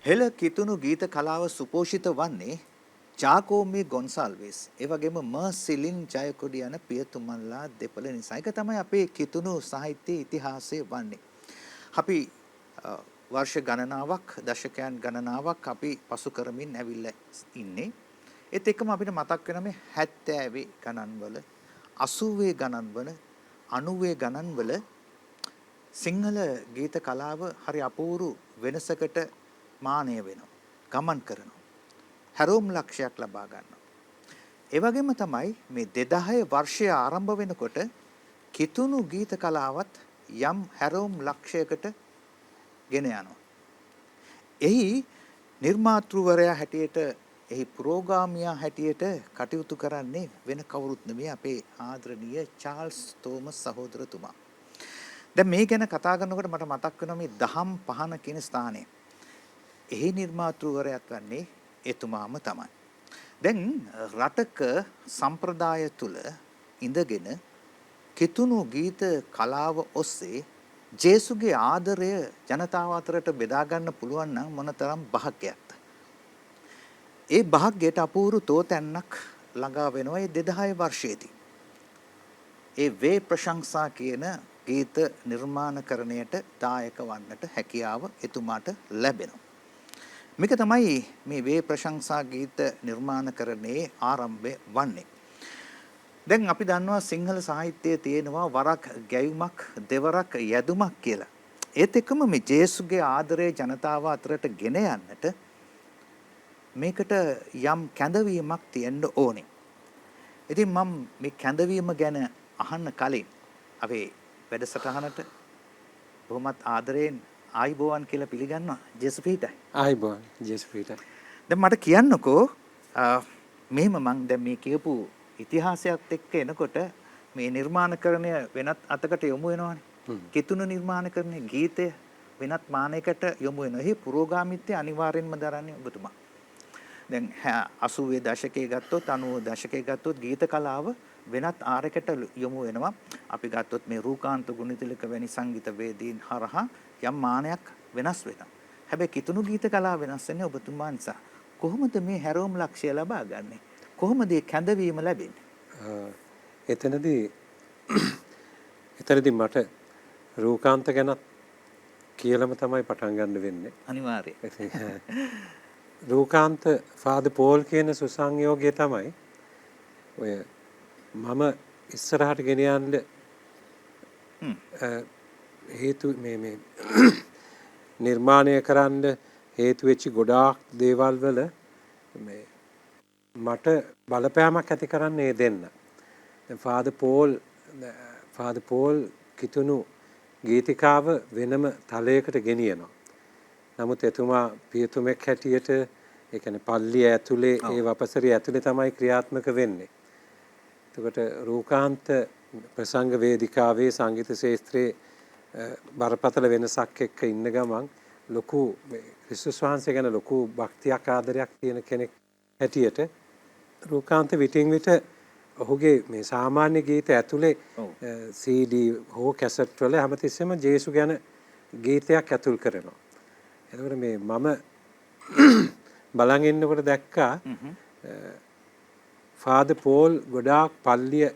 හෙළ කිතුණු ගීත කලාව සුපෝෂිත වන්නේ ජාකෝමි ගොන්සාල්වෙස් ඒ වගේම මර්සිලින් ජයකොඩි යන පියතුමන්ලා දෙපළ නිසා. ඒක තමයි අපේ කිතුණු සාහිත්‍ය ඉතිහාසය වන්නේ. අපි වර්ෂ ගණනාවක් දශකයන් ගණනාවක් අපි පසු කරමින් ඇවිල්ලා ඉන්නේ. ඒත් එක්කම අපිට මතක් වෙන මේ 70 ගණන්වල 80 ගණන්වල 90 ගණන්වල සිංහල ගීත කලාව හරි අපූර්ව වෙනසකට මානය වෙනවා. ගමන් කරනවා. හැරෝම් ලක්ෂයක් ලබා ගන්නවා. ඒ වගේම තමයි මේ 2010 වර්ෂය ආරම්භ වෙනකොට කිතුණු ගීත කලාවත් යම් හැරෝම් ලක්ෂයකට ගෙන යනවා. එහි නිර්මාතෘවරයා හැටියට එහි පුරෝගාමියා හැටියට කටයුතු කරන්නේ වෙන කවුරුත් නෙමෙයි අපේ ආදරණීය චාල්ස් තෝමස් සහෝදරතුමා. දැන් මේ ගැන කතා කරනකොට මට මතක් වෙනවා මේ දහම් පහන කියන ස්ථානය. එහි නිර්මාතෘවරයාත් වන්නේ එතුමාම තමයි. දැන් රටක සම්ප්‍රදාය තුල ඉඳගෙන කිතුණු ගීත කලාව ඔස්සේ ජේසුගේ ආදරය ජනතාව අතරට බෙදා ගන්න පුළුවන් නම් මොනතරම් භාග්‍යයක්ද. ඒ භාග්‍යයට අපූර්ව තෝතැන්නක් ළඟා වෙනවා මේ 2010 වර්ෂයේදී. ඒ වේ ප්‍රශංසා කියන ගීත නිර්මාණකරණයට දායක වන්නට හැකියාව එතුමාට ලැබෙනවා. මේක තමයි මේ වේ ප්‍රශංසා ගීත නිර්මාණකරණයේ ආරම්භය වන්නේ. දැන් අපි දන්නවා සිංහල සාහිත්‍යයේ තියෙනවා වරක් ගැයුමක් දෙවරක් යැදුමක් කියලා. ඒත් එක්කම මේ ජේසුගේ ආදරය ජනතාව අතරට ගෙන යන්නට මේකට යම් කැඳවීමක් තියෙන්න ඕනේ. ඉතින් මම මේ කැඳවීම ගැන අහන්න කලින් අපේ වැඩසටහනට බොහොමත් ආදරයෙන් ආයිබෝවන් කියලා පිළිගන්නවා ජේසුපීටයි. ආයිබෝවන් ජේසුපීටයි. දැන් මට කියන්නකෝ මෙහෙම මං දැන් මේ කියපු ඉතිහාසයත් එක්ක එනකොට මේ නිර්මාණකරණය වෙනත් අතකට යොමු වෙනවානේ. කිතුණු නිර්මාණකරණය ගීතය වෙනත් මානයකට යොමු වෙනවා. එහි පුරෝගාමීත්වය අනිවාර්යෙන්ම දරන්නේ ඔබතුමා. දැන් 80 දශකයේ ගත්තොත් 90 දශකයේ ගත්තොත් ගීත කලාව වෙනත් ආරයකට යොමු වෙනවා. අපි ගත්තොත් මේ රූකාන්ත ගුණතිලක වැනි සංගීත වේදීන් හරහා යම් මානයක් වෙනස් වෙනවා. හැබැයි කිතුණු ගීත කලාව වෙනස් වෙන්නේ ඔබතුමා නිසා. කොහොමද මේ හැරෝම් ලක්ෂ්‍ය ලබා ගන්නෙ? කොහොමද මේ කැඳවීම ලැබෙන්නේ? එතනදී මට රූකාන්ත ගැන කියලාම තමයි පටන් ගන්න වෙන්නේ. අනිවාර්යයෙන්. රූකාන්ත ෆාදර් පෝල් කියන සුසංයෝගය තමයි ඔය මම ඉස්සරහට ගෙන යන්න හේතු මේ නිර්මාණය කරන්න හේතු වෙච්ච ගොඩාක් දේවල් වල මේ මට බලපෑමක් ඇති කරන්නේ දෙන්න. දැන් ෆාදර් පෝල් කිතුණු ගීතිකාව වෙනම තලයකට ගෙනියනවා. නමුත් එතුමා පියතුමෙක් හැටියට ඒ කියන්නේ පල්ලිය ඇතුලේ ඒ වපසරිය ඇතුලේ තමයි ක්‍රියාත්මක වෙන්නේ. එතකොට රූකාන්ත ප්‍රසංග වේදිකාවේ සංගීත ශාස්ත්‍රයේ බරපතල වෙනසක් එක්ක ඉන්න ගමන් ලොකු ක්‍රිස්තුස් වහන්සේ ගැන ලොකු භක්තියක් ආදරයක් තියෙන කෙනෙක් හැටියට රූකාන්ත විටින් විට ඔහුගේ මේ සාමාන්‍ය ගීත ඇතුලේ CD හෝ කැසට් වල හැමතිස්සෙම ජේසු ගැන ගීතයක් ඇතුල් කරනවා. එතකොට මේ මම බලන් ඉන්නකොට දැක්කා ෆාදර් පෝල් ගොඩාක් පල්ලිය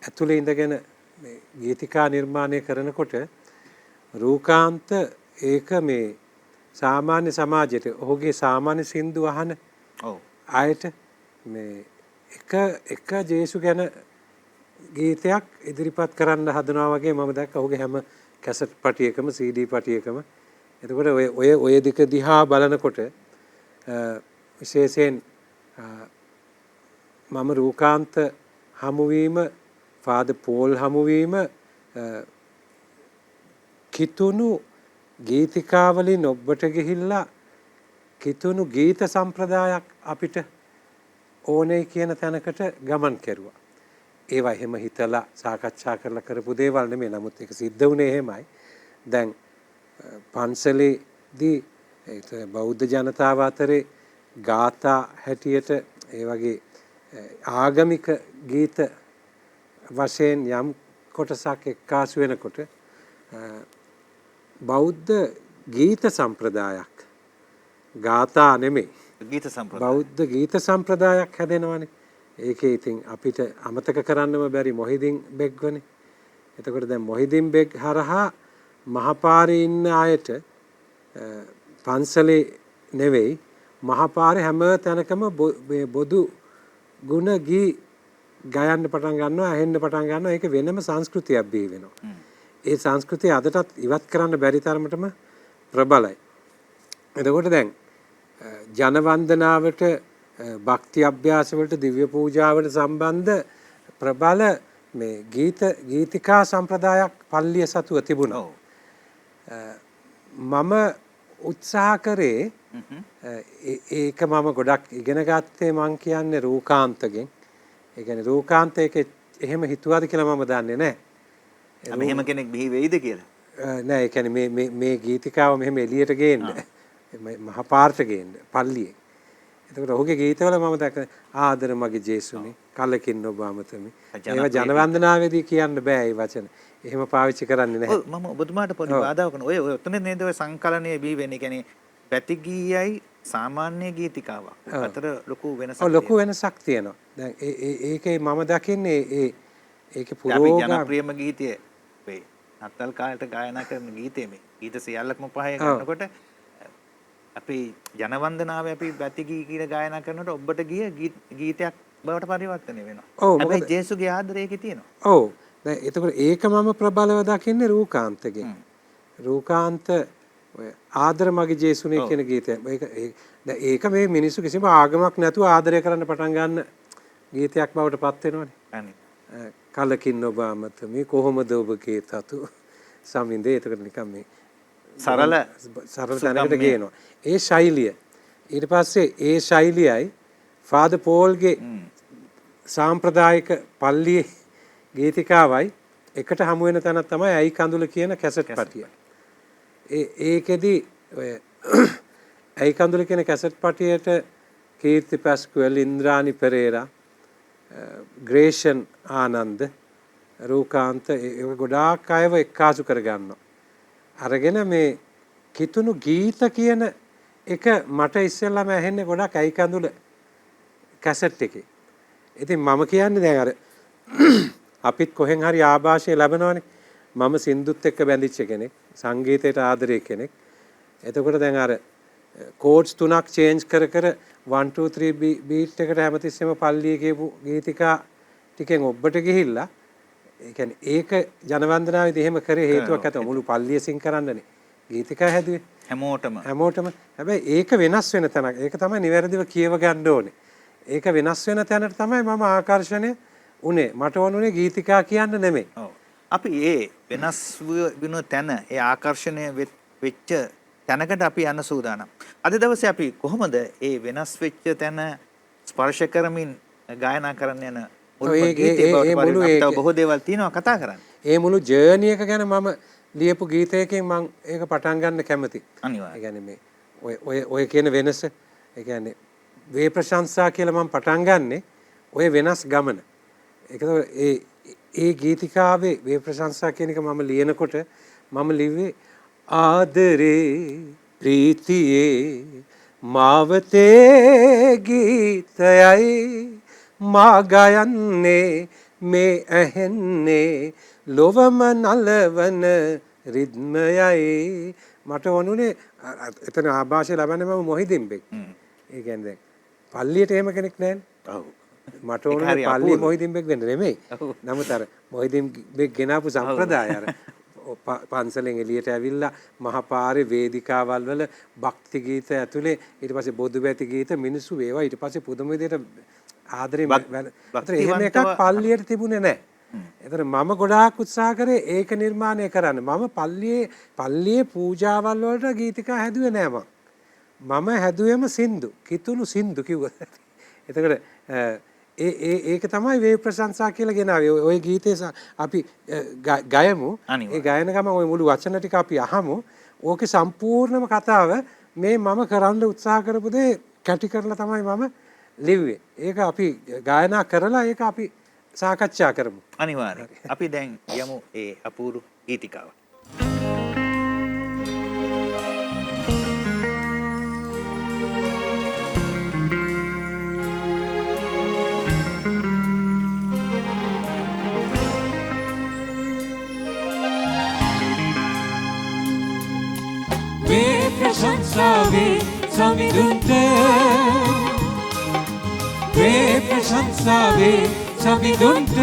ඇතුලේ ඉඳගෙන මේ ගීතිකා නිර්මාණය කරනකොට රූකාන්ත ඒක මේ සාමාන්‍ය සමාජයට ඔහුගේ සාමාන්‍ය සින්දු අහන ආයත මේ එක ජේසු ගැන ගීතයක් ඉදිරිපත් කරන්න හදනවා වගේ මම දැක්කා ඔහුගේ හැම කැසට් පටියකම CD පටියකම. එතකොට ඔය දෙක දිහා බලනකොට විශේෂයෙන් මම රූකාන්ත හමුවීම ෆාදර් පෝල් හමුවීම කිතුණු ගීතිකාවලින් ඔබට ගිහිල්ලා කිතුණු ගීත සම්ප්‍රදායක් අපිට ඕනේ කියන තැනකට ගමන් කෙරුවා. ඒවා එහෙම හිතලා සාකච්ඡා කරලා කරපු දේවල් නෙමෙයි. නමුත් ඒක සිද්ධ වුණේ එහෙමයි. දැන් පන්සලේදී බෞද්ධ ජනතාව අතරේ ගාථා හැටියට ඒ වගේ ආගමික ගීත වශයෙන් යම් කොටසක් එක්කාසු වෙනකොට බෞද්ධ ගීත සම්ප්‍රදායක් ගාථා නෙමෙයි. ගීත සම්ප්‍රදාය. බෞද්ධ ගීත සම්ප්‍රදායක් හැදෙනවානේ. ඒකේ ඉතින් අපිට අමතක කරන්නම බැරි මොහිදින් බෙග්වනේ. එතකොට දැන් මොහිදින් බෙග් හරහා මහපාරේ ඉන්න අයට පන්සලේ නෙවෙයි මහපාරේ හැම තැනකම මේ බොදු ගුණ ගී ගයන්න පටන් ගන්නවා, ඇහෙන්න පටන් ගන්නවා. ඒක වෙනම සංස්කෘතියක් බිහි වෙනවා. ඒ සංස්කෘතිය අදටත් ඉවත් කරන්න බැරි තරමටම ප්‍රබලයි. එතකොට දැන් ජනවන්දනාවට, භක්ති අභ්‍යාස වලට, දිව්‍ය පූජාවට සම්බන්ධ ප්‍රබල මේ ගීතිකා සම්ප්‍රදායක් පල්ලිය සතුව තිබුණා. මම උත්සාහ කරේ ඒක මම ගොඩක් ඉගෙන ගත්තේ මං කියන්නේ රූකාන්තගෙන්. ඒ කියන්නේ රූකාන්තයක එහෙම හිතුවාද කියලා මම දන්නේ නැහැ. අපි එහෙම කෙනෙක් බිහි වෙයිද කියලා. නෑ ඒ කියන්නේ මේ ගීතිකාව මෙහෙම එළියට ගේන්න. මහපාරට ගේන්න පල්ලියේ. එතකොට ඔහුගේ ගීතවල මම දැක්ක ආදර මගේ ජේසුනේ, කලකින් ඔබ අමතමි. ඒවා ජනවන්දනාවේදී කියන්න බෑ මේ වචන. එහෙම පාවිච්චි කරන්නේ නැහැ. ඔව් මම ඔබතුමාට පොඩි බාධාවක් කරනවා. ඔය ඔතන නේද ඔය සංකලනයේ බිහි වෙන්නේ. කියන්නේ පැති ගීයයි සාමාන්‍ය ගීතිකාවක් අතර ලොකු වෙනසක් තියෙනවා. ලොකු වෙනසක් තියෙනවා. දැන් ඒකේ මම දකින්නේ ඒකේ පුරෝගාමී ජනප්‍රියම ගීතය වේ. නත්තල් කාලේට ගායනා කරන ගීතය මේ. ගීත සියල්ලක්ම පහේ ගන්නකොට අපි ජනවන්දනාවේ අපි පැති ගී කියලා ගායනා කරනකොට ඔබට ගිය ගීතයක් බවට පරිවර්තනය වෙනවා. හැබැයි ජේසුගේ ආදරය ඒකේ තියෙනවා. ඔව්. දැන් එතකොට ඒක මම ප්‍රබලව දකින්නේ රූකාන්තගෙන්. රූකාන්ත ඔය ආදර මගේ ජේසුනේ කියන ගීතය. ඒක මේ මිනිස්සු කිසිම ආගමක් නැතුව ආදරය කරන්න පටන් ගන්න ගීතයක් බවට පත් වෙනවනේ. අනේ. කලකින් ඔබ අමතමි කොහොමද ඔබගේ තතු සමින්දේ. එතකොට නිකන් මේ සරල තැනකට ගේනවා. ඒ ශෛලිය. ඊට පස්සේ ඒ ශෛලියයි ෆාදර් පෝල්ගේ සාම්ප්‍රදායික පල්ලියේ ගීතිකාවයි එකට හමු වෙන තැනක් තමයි ඇයි කඳුල කියන කැසට් පටිය. ඒකෙදි ඔය ඇයි කඳුල කියන කැසට් පටියට කීර්ති පැස්කුවල්, ඉන්ද්‍රානි පෙරේරා, ග්‍රේෂන් ආනන්ද, රූකාන්ත ඒ ගොඩාක් අයව එක්කාසු කරගන්නවා. අරගෙන මේ කිතුණු ගීත කියන එක මට ඉස්සෙල්ලාම ඇහෙන්නේ ගොඩක් ඇයි කඳුල කැසට් එකේ. ඉතින් මම කියන්නේ දැන් අර අපිත් කොහෙන් හරි ආభాෂය ලැබනවනේ. මම සින්දුත් එක්ක බැඳිච්ච කෙනෙක්, සංගීතයට ආදරේ කෙනෙක්. එතකොට දැන් අර කෝඩ්ස් තුනක් චේන්ජ් කර 1 2 3 බීට් එකට හැමතිස්සෙම පල්ලියේ කියපු ගීතිකා ටිකෙන් ඔබට ගිහිල්ලා ඒ කියන්නේ ඒක ජනවන්දනාවේදී එහෙම කරේ හේතුවක් ඇත. මුළු පල්ලිය සිං කරන්නනේ ගීතිකා හැදුවේ හැමෝටම. හැබැයි ඒක වෙනස් වෙන තැනක්. ඒක තමයි නිවැරදිව කියව ගන්න ඕනේ. ඒක වෙනස් වෙන තැනට තමයි මම ආකර්ෂණය උනේ. මට ඕනුනේ ගීතිකා කියන්න නෙමෙයි. ඔව්. අපි ඒ වෙනස් වෙන තැන, ඒ ආකර්ෂණය වෙච්ච තැනකට අපි යන්න සූදානම්. අද දවසේ අපි කොහොමද ඒ වෙනස් වෙච්ච තැන ස්පර්ශ කරමින් ගායනා කරන්න යන බොහෝ දේවල් තියෙනවා කතා කරන්න. ඒ මුළු ජර්නි එක ගැන මම ලියපු ගීතයකින් මම ඒක පටන් ගන්න කැමතියි. අනිවාර්යයෙන්. ඒ කියන්නේ මේ ඔය කියන වෙනස, ඒ කියන්නේ වේ ප්‍රශංසා කියලා මම පටන් ගන්නෙ ඔය වෙනස් ගමන. ඒකද ඒ ගීතිකාවේ වේ ප්‍රශංසා කියන එක මම ලියනකොට මම ලිව්වේ ආදරේ ප්‍රීතියේ මාවතේ ගීතයයි මා ගයන්නේ මේ ඇහෙන්නේ ලොවම නලවන රිද්මයයි. මට වුණේ එතන ආభాෂය ලබන්නේ මම මොහිදින් බෙක්. ඒ කියන්නේ දැන් පල්ලියට එහෙම කෙනෙක් නැහැනේ. ඔව්. මට ඕනේ පල්ලිය මොහිදින් බෙක් වෙන්න නෙමෙයි. නමුත් අර මොහිදින් බෙක් ගෙනාපු සම්ප්‍රදාය අර පන්සලෙන් එළියට ඇවිල්ලා මහපාරේ වේදිකාවල් වල භක්ති ගීත ඇතුලේ ඊට පස්සේ බොදු බැති ගීත මිනිස්සු ඒවා ඊට පස්සේ පුදුම විදිහට ආදරේ එහෙම එකක් පල්ලියට තිබුණේ නැහැ. ඒතර මම ගොඩාක් උත්සාහ කරේ ඒක නිර්මාණය කරන්න. මම පල්ලියේ පූජාවල් වලට ගීතිකා හැදුවේ නෑ මම හැදුවේම සින්දු, කිතුණු සින්දු කිව්වා. එතකොට ඒක තමයි වේ ප්‍රශංසා කියලා ගෙනාවේ. ওই ගීතේ අපි ගයමු. ඒ ගයන ගම ওই මුළු වචන ටික අපි අහමු. ඕකේ සම්පූර්ණම කතාව මේ මම කරන්න උත්සාහ කරපු දේ කැටි කරලා තමයි මම ලිව්වේ. ඒක අපි ගායනා කරලා ඒක අපි සාකච්ඡා කරමු. අනිවාර්යයෙන්. අපි දැන් යමු ඒ අපූර්ව ගීතිකාව. සමිඳුන්ට වේ ප්‍රශංසාවේ සමිඳුන්ට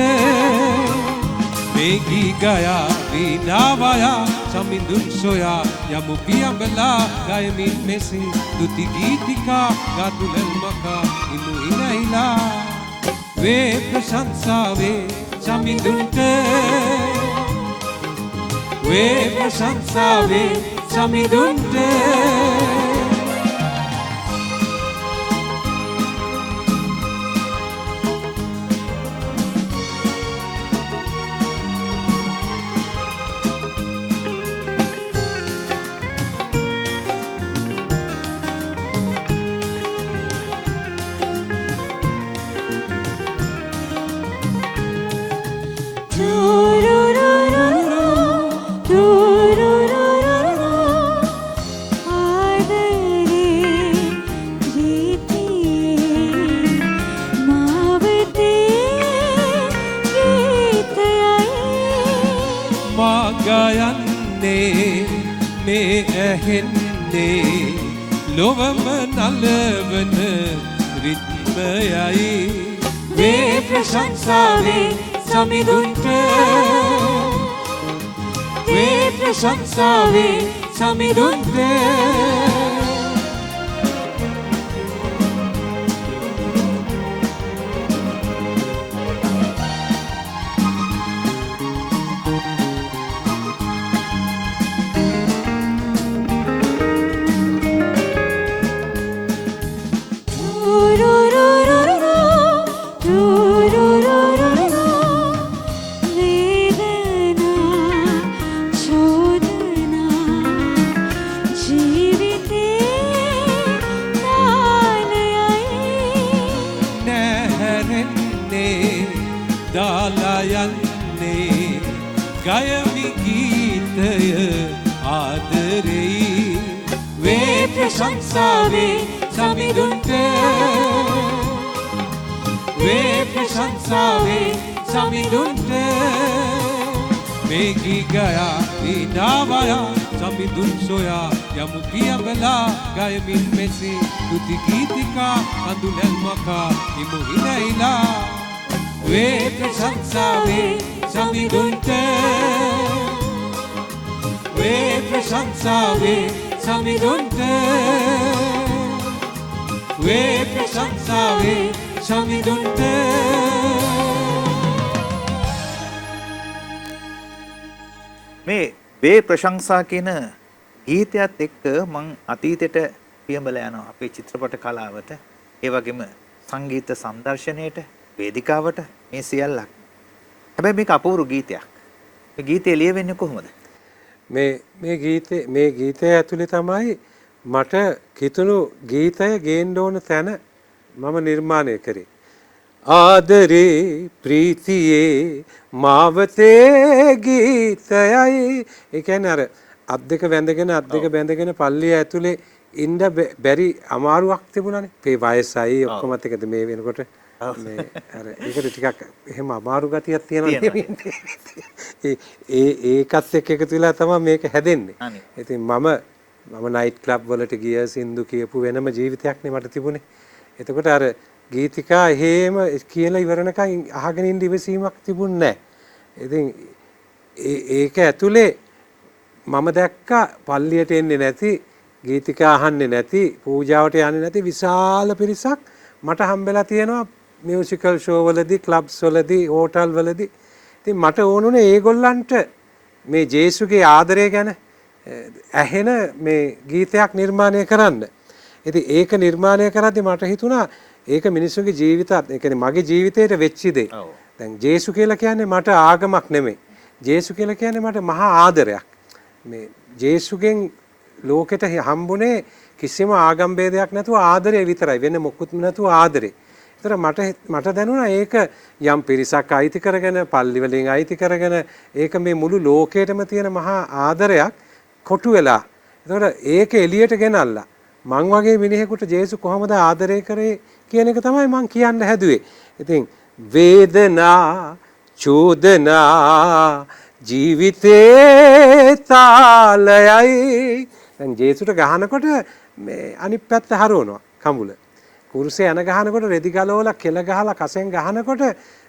මේ ගී ගයා වීණාවයා සමිඳුන් සොයා යමු පියඹලා ගයමින් මෙසේ තුති ගීතිකා ගාතුලල් මකා ඉමු ඉනයිලා වේ ප්‍රශංසාවේ සමිඳුන්ට වේ ප්‍රශංසාවේ සමිඳුන්ට ලොවම නලවන රිද්මයයි වේ ප්‍රශංසාවේ සමිඳුන්ට වේ ප්‍රශංසාවේ සමිඳුන්ට ප්‍රශංසාවේ සමිඳුන්ට වේ ප්‍රශංසාවේ සමිඳුන්ට මේ ගී ගයා වීණාවයා සමිඳුන් සොයා යමු පියඹලා ගයමින් මෙසේ තුති ගීතිකා අඳුනල් මකා ඉමු හිනයිලා වේ ප්‍රශංසාවේ සමිඳුන්ට වේ ප්‍රශංසාවේ සමිඳුන්ට වේ ප්‍රශංසාවේ සමිඳුන්ට මේ වේ ප්‍රශංසා කියන ගීතයත් එක්ක මං අතීතයට පියඹලා යනවා අපේ චිත්‍රපට කලාවට ඒ වගේම සංගීත සංදර්ශනයේට වේදිකාවට මේ සියල්ලක්. හැබැයි මේක අපූර්ව ගීතයක්. මේ ගීතය ලියවෙන්නේ කොහොමද? මේ ගීතය ඇතුලේ තමයි මට කිතුණු ගීතය ගේන්න ඕන තැන මම නිර්මාණය කරේ. ආදරේ ප්‍රීතියේ මාවතේ ගීතයයි. ඒ කියන්නේ අර අත් දෙක බැඳගෙන පල්ලිය ඇතුලේ ඉන්න බැරි අමාරුවක් තිබුණානේ. මේ වයසයි ඔක්කොමත් එකද මේ වෙනකොට මේ අර ඒකට ටිකක් එහෙම අමාරු ගතියක් තියෙනවා. ඒකත් එක්ක එකතු වෙලා තමයි මේක හැදෙන්නේ. ඉතින් මම නයිට් ක්ලබ් වලට ගිය සින්දු කියපු වෙනම ජීවිතයක් නේ මට තිබුණේ. එතකොට අර ගීතිකා එහෙම කියලා ඉවරනකන් අහගෙන ඉන්න ඉවසීමක් තිබුණේ නැහැ. ඉතින් ඒක ඇතුලේ මම දැක්කා පල්ලියට එන්නේ නැති, ගීතිකා අහන්නේ නැති, පූජාවට යන්නේ නැති විශාල පිරිසක් මට හම්බෙලා තියෙනවා මියුසිකල් ෂෝ වලදී, ක්ලබ්ස් වලදී, හෝටල් වලදී. ඉතින් මට ඕනුනේ ඒගොල්ලන්ට මේ ජේසුගේ ආදරය ගැන ඇහෙන මේ ගීතයක් නිර්මාණය කරන්න. ඉතින් ඒක නිර්මාණය කරද්දී මට හිතුණා ඒක මිනිස්සුගේ ජීවිතත්, ඒ කියන්නේ මගේ ජීවිතේට වෙච්ච දේ. දැන් ජේසු කියලා කියන්නේ මට ආගමක් නෙමෙයි. ජේසු කියලා කියන්නේ මට මහා ආදරයක්. මේ ජේසුගෙන් ලෝකෙට හම්බුනේ කිසිම ආගම් ભેදයක් නැතුව ආදරය විතරයි. වෙන මොකුත් නැතුව ආදරේ. ඒතර මට දැනුණා ඒක යම් පිරිසක් අයිති කරගෙන, පල්ලි වලින් අයිති කරගෙන, ඒක මේ මුළු ලෝකෙටම තියෙන මහා ආදරයක් කොටු වෙලා. ඒතර ඒක එළියට ගෙනල්ලා මං වගේ මිනිහෙකුට ජේසු කොහොමද ආදරය කරේ කියන එක තමයි මං කියන්න හැදුවේ. ඉතින් වේදනා චෝදනා ජීවිතේ තාලයයි. දැන් ජේසුට ගහනකොට මේ අනිත් පැත්ත හරවනවා කඹුල. කුරුසේ යන ගහනකොට රෙදි ගලවලා කෙල ගහලා කසෙන් ගහනකොට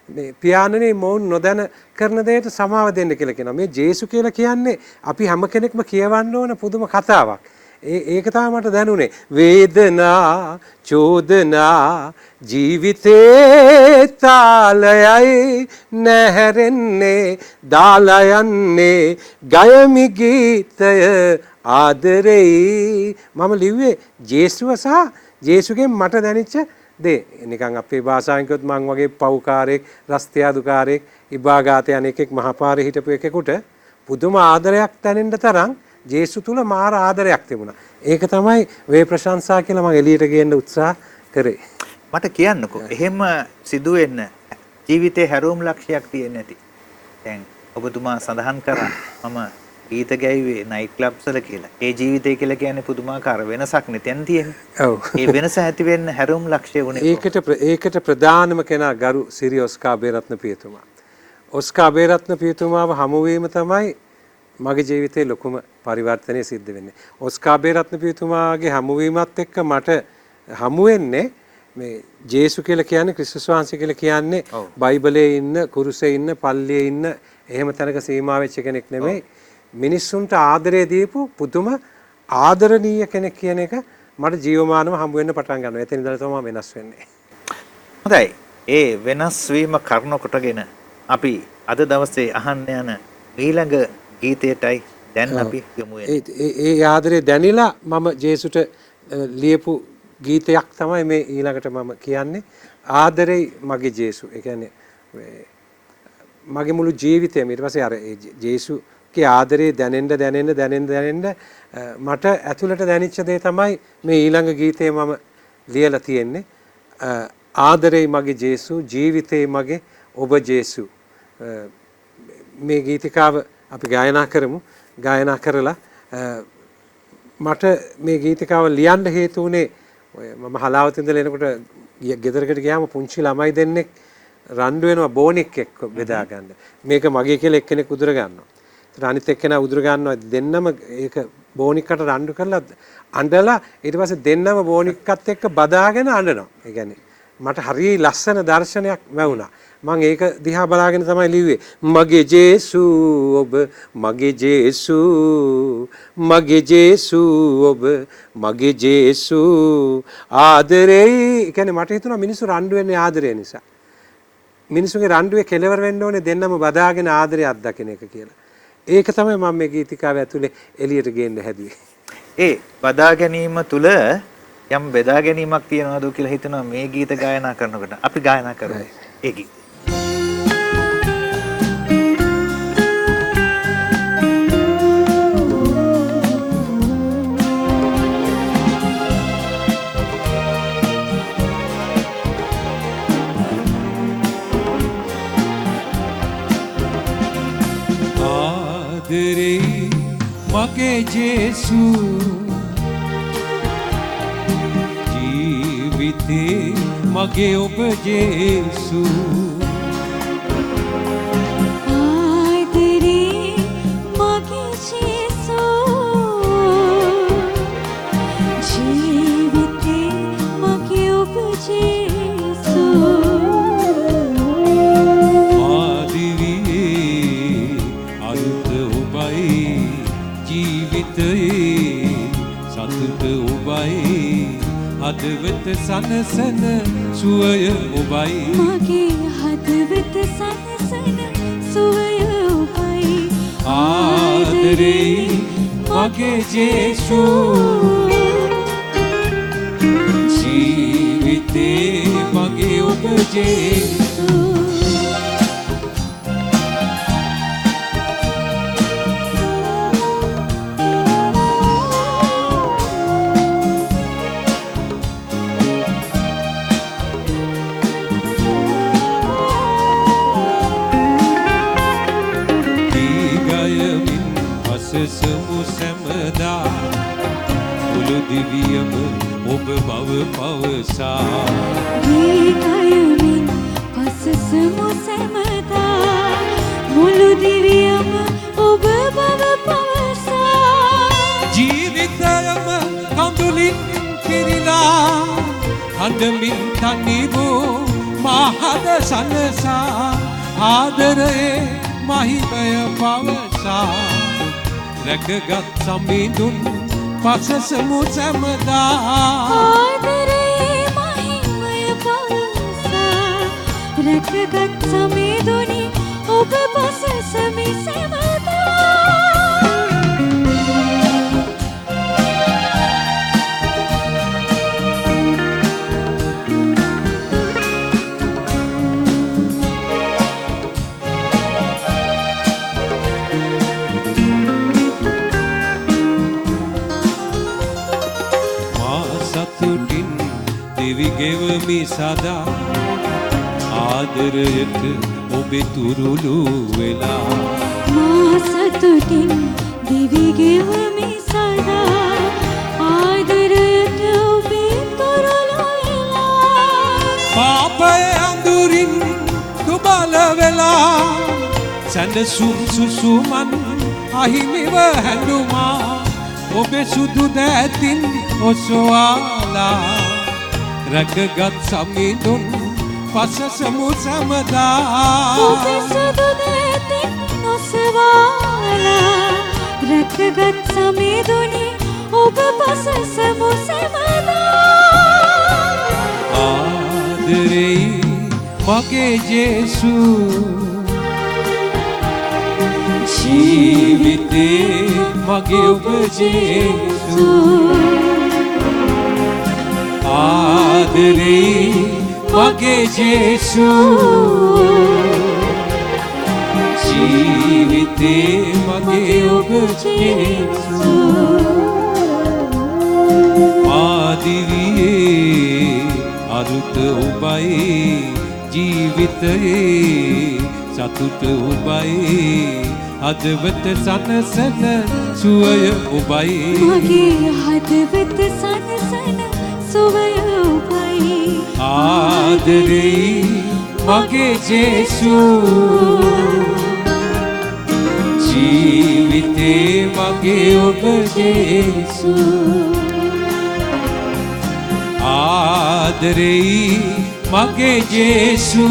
මේ පියාණනේ මොවුන් නොදැන කරන දෙයට සමාව දෙන්න කියලා කියනවා. මේ ජේසු කියලා කියන්නේ අපි හැම කෙනෙක්ම කියවන්න ඕන පුදුම කතාවක්. ඒක තමයි මට දැනුනේ. වේදනා චෝදනා ජීවිතේ තාලයයි නැහැරෙන්නේ දාලා යන්නේ ගයමි ගීතය ආදරෙයි. මම ලිව්වේ ජේසුව සහ ජේසුගෙන් මට දැනෙච්ච දේ. නිකන් අපේ භාෂාවෙන් කිව්වොත් මං වගේ පව්කාරයෙක් රස්තියාදුකාරයෙක් ඉබාගාත යන එකෙක් මහපාරේ හිටපු එකෙකුට පුදුම ආදරයක් දැනෙන්න තරම් ජේසු තුල මාර ආදරයක් තිබුණා. ඒක තමයි වේ ප්‍රශංසා කියලා මම එළියට ගේන්න උත්සාහ කරේ. මට කියන්නකෝ එහෙම සිදු වෙන්න ජීවිතේ හැරෝම් ලක්ෂයක් තියෙන්නේ නැති. දැන් ඔබතුමා සඳහන් කරා මම ගීත ගැයුවේ නයිට් ක්ලබ්ස් වල කියලා. ඒ ජීවිතය කියලා කියන්නේ පුදුමාකාර වෙනසක් නෙතෙන් තියෙන්නේ. ඔව්. ඒ වෙනස ඇති වෙන්න හැරෝම් ලක්ෂය වුණේ. ඒකට ප්‍රධානම කෙනා ගරු සිරි ඔස්කා බේරත්න පියතුමා. ඔස්කා බේරත්න පියතුමාව හමු වීම තමයි මගේ ජීවිතේ ලොකුම පරිවර්තනය සිද්ධ වෙන්නේ. ඔස්කා බේරත්න පියතුමාගේ හමුවීමත් එක්ක මට හමු වෙන්නේ මේ ජේසු කියලා කියන්නේ ක්‍රිස්තුස් වහන්සේ කියලා කියන්නේ බයිබලයේ ඉන්න කුරුසේ ඉන්න පල්ලියේ ඉන්න එහෙම තැනක සීමා වෙච්ච කෙනෙක් නෙමෙයි. මිනිස්සුන්ට ආදරය දීපු පුදුම ආදරණීය කෙනෙක් කියන එක මට ජීවමානව හමු වෙන්න පටන් ගන්නවා. එතන ඉඳලා තමයි වෙනස් වෙන්නේ. හොඳයි. ඒ වෙනස් වීම කරුණ කොටගෙන අපි අද දවසේ අහන්න යන ඊළඟ ගීතයටයි දැන් අපි යමු වෙන්නේ. ඒ ආදරේ දැනිලා මම ජේසුට ලියපු ගීතයක් තමයි මේ ඊළඟට මම කියන්නේ. ආදරේ මගේ ජේසු. ඒ කියන්නේ මගේ මුළු ජීවිතේම ඊට පස්සේ අර ජේසුගේ ආදරේ දැනෙන්න මට ඇතුළට දැනෙච්ච දේ තමයි මේ ඊළඟ ගීතේ මම ලියලා තියෙන්නේ. ආදරේ මගේ ජේසු ජීවිතේ මගේ ඔබ ජේසු. මේ ගීතිකාව අපි ගායනා කරමු. ගායනා කරලා මට මේ ගීතිකාව ලියන්න හේතු වුණේ මම හලාවත ඉඳලා එනකොට ගෙදරකට ගියාම පුංචි ළමයි දෙන්නෙක් රණ්ඩු වෙනවා බෝනික් එක්ක බෙදා ගන්න. මේක මගේ කියලා එක්කෙනෙක් උදුර ගන්නවා. ඒතර අනිත් එක්කෙනා උදුර ගන්නවා දෙන්නම ඒක බෝනික්කට රණ්ඩු කරලා අඬලා ඊට පස්සේ දෙන්නම බෝනික්කත් එක්ක බදාගෙන අඬනවා. ඒ කියන්නේ මට හරිය ලස්සන දර්ශනයක් ලැබුණා. මම ඒක දිහා බලාගෙන තමයි ලිව්වේ. මගේ ජේසු ඔබ මගේ ජේසු මගේ ජේසු ඔබ මගේ ජේසු ආදරේ. කියන්නේ මට හිතුණා මිනිස්සු රණ්ඩු වෙන්නේ ආදරය නිසා. මිනිස්සුගේ රණ්ඩුවේ කෙලවර වෙන්න ඕනේ දෙන්නම බදාගෙන ආදරය අත්දකින්න එක කියලා. ඒක තමයි මම මේ ගීතිකාව ඇතුලේ එළියට ගේන්න හැදුවේ. ඒ බදා ගැනීම තුල යම් බෙදා ගැනීමක් තියනවාද කියලා හිතනවා මේ ගීත ගායනා කරනකොට. අපි ගායනා කරමු ඒ ගීත. ආදරේ මගේ ජේසු ජීවිතේ මගේ ඔබ ජේසු ආදරේ මගේ ජේසු ජීවිතේ මගේ ඔබ ජේසු සතුට ඔබයි හදවත සනසන සුවය ඔබයි මගේ හදවත සනසන සුවය ඔබයි ආදරේ මගේ ජේසු ජීවිතේ මගේ ඔබ ජේසු සමු සැමදා මුළු දිවියම ඔබ බව පවසා ගීතයමින් පසසමු සැමදා මුළු දිවියම ඔබ බව පවසා ජීවිතයම කඳුලින් හඬමින් තනිවූ මහද සනසා ආදරයේ මහිමය පවසා රැකගත් සමිඳුන් පසසමු සැමදා ආදරේ මහිමය පවසා රැකගත් සමිඳුනි ඔබ පසසමි සැමදා ගෙවමි සදා ආදරයට ඔබේ තුරුළු වෙලා මා සතුටින් දිවි ගෙවමි සදා ආදරයට ඔබේ තුරුළු වෙලා පාපය අඳුරින් දුබල වෙලා සැනසුම් සුසුමන් අහිමිව හැඬුමා ඔබේ සුදු දෑතින් ඔසවාලා රැකගත් සමිඳුන් පසසමු සැමදා ඔබේ සුදු දෑතින් ඔසවාලා රැකගත් සමිඳුනි ඔබ පසසමු සැමදා ආදරේ මගේ ජේසු ජීවිතේ මගේ ඔබ ජේසු ආදරේ මගේ ජේසු ජීවිතේ මගේ ඔබ ජේසු ආදිවියේ අරුත ඔබයි ජීවිතයේ සතුට ඔබයි හදවත සනසන සුවය ඔබයි මගේ හදවත සනසන සුවය ඔබයි ආදරේ මගේ ජේසු ජීවිතේ මගේ ඔබ ජේසු ආදරේ මගේ ජේසු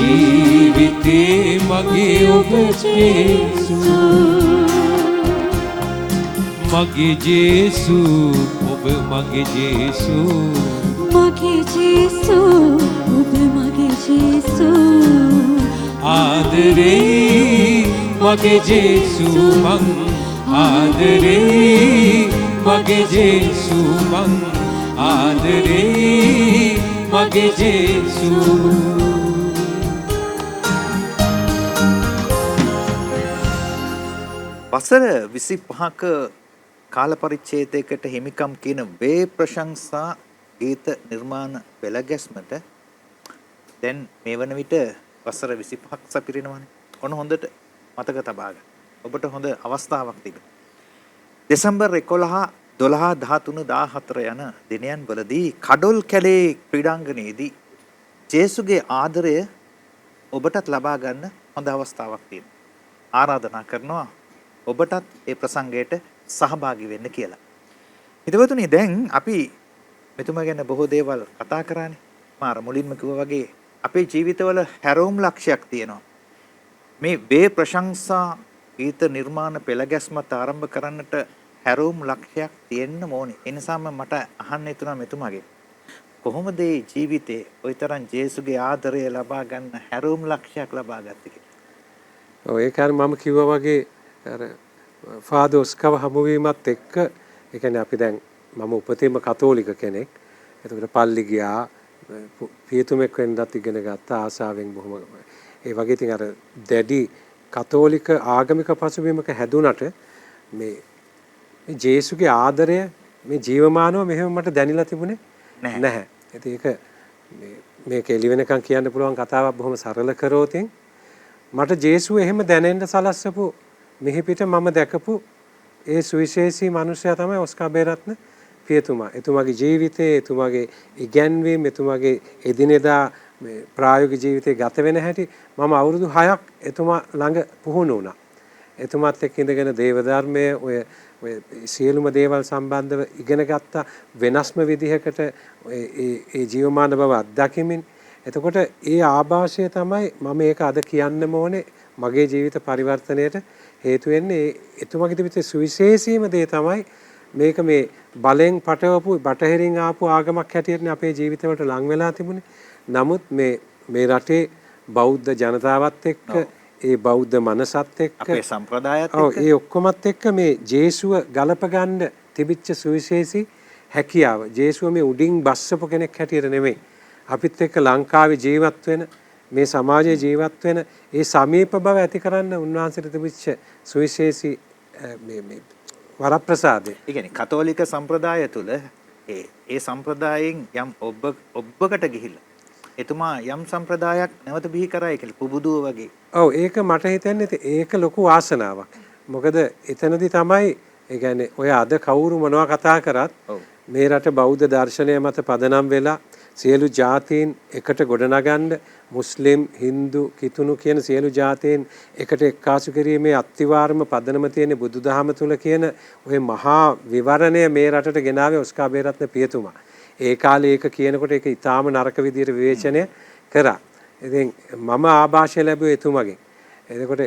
ජීවිතේ මගේ ඔබ ජේසු මගේ ජේසු ඔබ මගේ ජේසු මගේ ජේසු ඔබ මගේ ජේසු ආදරේ මගේ ජේසු මං ආදරේ මගේ ජේසු මං ආදරේ මගේ ජේසු වසර 25ක කාල පරිච්ඡේදයකට හිමිකම් කියන වේ ප්‍රශංසා ගීත නිර්මාණ පෙළ ගැස්මට දැන් මේ වන විට වසර 25ක් සපිරෙනවානේ. ඔන්න හොඳට මතක තබා ගන්න. ඔබට හොඳ අවස්ථාවක් තිබෙනවා. දෙසැම්බර් 11, 12, 13, 14 යන දිනයන් වලදී කඩොල් කැලේ ක්‍රීඩාංගණයේදී ජේසුගේ ආදරය ඔබටත් ලබා ගන්න හොඳ අවස්ථාවක් තියෙනවා. ආරාධනා කරනවා ඔබටත් ඒ ප්‍රසංගයට සහභාගී වෙන්න කියලා. හිතවතුනි දැන් අපි මෙතුමා ගැන බොහෝ දේවල් කතා කරානේ. මාර මුලින්ම කිව්වා වගේ අපේ ජීවිතවල හැරවුම් ලක්ෂයක් තියෙනවා. මේ වේ ප්‍රශංසා ගීත නිර්මාණ පෙළ ගැස්මත් ආරම්භ කරන්නට හැරවුම් ලක්ෂයක් තියෙන්න ඕනේ. ඒ නිසාම මට අහන්න හිතුණා මෙතුමාගේ කොහොමද මේ ජීවිතේ ওই තරම් ජේසුගේ ආදරය ලබා ගන්න හැරවුම් ලක්ෂයක් ලබා ගත්තේ කියලා. ඔව් ඒකයි මම කිව්වා වගේ අර ෆාදර් ඔස්කව හමුවීමත් එක්ක ඒ කියන්නේ අපි දැන් මම උපතේම කතෝලික කෙනෙක්. එතකොට පල්ලි ගියා පියතුමෙක් වෙන්නත් ඉගෙන ගත්ත ආසාවෙන් බොහොම ඒ වගේ ඉතින් අර දැඩි කතෝලික ආගමික පසුබිමක හැදුනට මේ ජේසුගේ ආදරය මේ ජීවමානව මෙහෙම මට දැනিলা තිබුණේ නැහැ. ඉතින් ඒක මේක එළි වෙනකන් කියන්න පුළුවන් කතාවක් බොහොම සරල කරෝතින් මට ජේසුව එහෙම දැනෙන්න සලස්සපු මෙහි පිට මම දැකපු ඒ සුවිශේෂී මිනිසයා තමයි ඔස්කා බේරත්න පියතුමා. එතුමාගේ ජීවිතේ, එතුමාගේ ඉගැන්වීම්, එතුමාගේ එදිනෙදා මේ ප්‍රායෝගික ජීවිතේ ගත වෙන හැටි මම අවුරුදු 6ක් එතුමා ළඟ පුහුණු වුණා. එතුමත් එක්ක ඉඳගෙන දේව ධර්මයේ ඔය සියලුම දේවල් සම්බන්ධව ඉගෙන ගත්තා වෙනස්ම විදිහකට ඒ ජීවමාන බව අත්දැකීමින්. එතකොට ඒ ආభాෂය තමයි මම මේක අද කියන්නම ඕනේ මගේ ජීවිත පරිවර්තනයට හේතු වෙන්නේ. එතුමගේ තිබිච්ච සුවිශේෂීම දේ තමයි මේක මේ බලෙන් පටවපු බටහිරින් ආපු ආගමක් හැටියටනේ අපේ ජීවිතවලට ලං වෙලා තිබුණේ. නමුත් මේ රටේ බෞද්ධ ජනතාවත් එක්ක ඒ බෞද්ධ මනසත් එක්ක අපේ සම්ප්‍රදායත් එක්ක ඒ ඔක්කොමත් එක්ක මේ ජේසුව ගලප ගන්න තිබිච්ච සුවිශේෂී හැකියාව. ජේසුව මේ උඩින් බස්සපු කෙනෙක් හැටියට නෙමෙයි. අපිත් එක්ක ලංකාවේ ජීවත් වෙන මේ සමාජයේ ජීවත් වෙන ඒ සමීප බව ඇති කරන්න උන්වහන්සේට තිබිච්ච සුවිශේෂී මේ වරප්‍රසාදේ. ඒ කියන්නේ කතෝලික සම්ප්‍රදාය තුල ඒ සම්ප්‍රදායෙන් යම් ඔබ්බකට ගිහිල්ලා එතුමා යම් සම්ප්‍රදායක් නැවත බිහි කරයි කියලා පුබුදුව වගේ. ඔව් ඒක මට හිතෙන්නේ ඒක ලොකු වාසනාවක්. මොකද එතනදී තමයි ඒ කියන්නේ ඔය අද කවුරු මොනවා කතා කරත් මේ රට බෞද්ධ දර්ශනය මත පදනම් වෙලා සියලු ජාතීන් එකට ගොඩනගන්න මුස්ලිම් හින්දු කිතුණු කියන සියලු ජාතීන් එකට එක්කාසු කිරීමේ අත්තිවාරම පදනම තියෙන බුදුදහම තුල කියන ওই මහා විවරණය මේ රටට ගෙනාවේ ඔස්කා බේරත්න පියතුමා. ඒ කාලේ ඒක කියනකොට ඒක ඊටාම නරක විදියට විවේචනය කරා. ඉතින් මම ආభాෂය ලැබුවේ එතුමගෙන්. එතකොට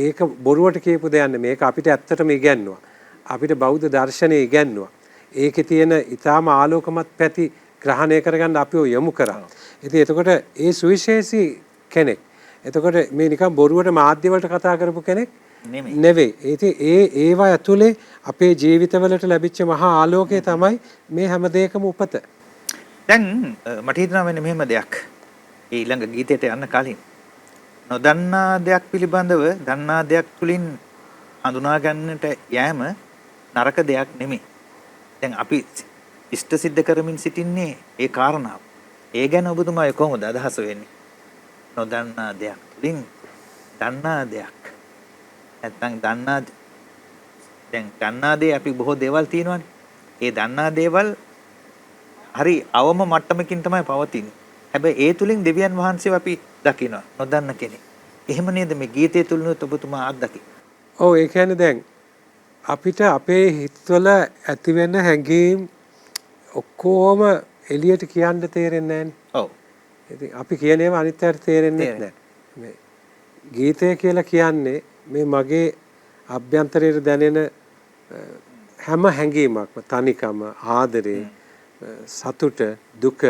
ඒක බොරුවට කියපු දෙයක් නෙමෙයි. මේක අපිට ඇත්තටම ඉගැන්නුවා. අපිට බෞද්ධ දර්ශනය ඉගැන්නුවා. ඒකේ තියෙන ඊටාම ආලෝකමත් පැති ග්‍රහණය කරගන්න අපිව යොමු කරා. ඉතින් එතකොට ඒ සුවිශේෂී කෙනෙක්. එතකොට මේ නිකන් බොරුවට මාධ්‍ය වලට කතා කරපු කෙනෙක් නෙවෙයි. ඉතින් ඒවා ඇතුලේ අපේ ජීවිතවලට ලැබිච්ච මහා ආලෝකය තමයි මේ හැම දෙයකම උපත. දැන් මට හිතෙනවා මෙන්න මෙහෙම දෙයක්. ඒ ඊළඟ ගීතයට යන්න කලින් නොදන්නා දෙයක් පිළිබඳව දන්නා දෙයක් තුලින් හඳුනා ගන්නට යෑම නරක දෙයක් නෙමෙයි. දැන් අපි ඉෂ්ට සිද්ධ කරමින් සිටින්නේ ඒ කාරණාව. ඒ ගැන ඔබතුමා කොහොමද අදහස වෙන්නේ? නොදන්නා දෙයක් තුලින් දන්නා දෙයක්. නැත්නම් දන්නා දේ අපි බොහෝ දේවල් තියෙනවානේ. ඒ දන්නා දේවල් හරි අවම මට්ටමකින් තමයි පවතින්නේ. හැබැයි ඒ තුලින් දෙවියන් වහන්සේව අපි දකිනවා නොදන්න කෙනෙක්. එහෙම නේද මේ ගීතය තුලිනුත් ඔබතුමා අත්දකින්නේ? ඔව් ඒ කියන්නේ දැන් අපිට අපේ හිතවල ඇති වෙන හැඟීම් ඔක්කොම එළියට කියන්න තේරෙන්නේ නැහනේ. ඔව්. ඉතින් අපි කියන ඒවා අනිත් අයට තේරෙන්නේ නැහැ. මේ ගීතය කියලා කියන්නේ මේ මගේ අභ්‍යන්තරයේ දැනෙන හැම හැඟීමක්ම තනිකම ආදරේ සතුට දුක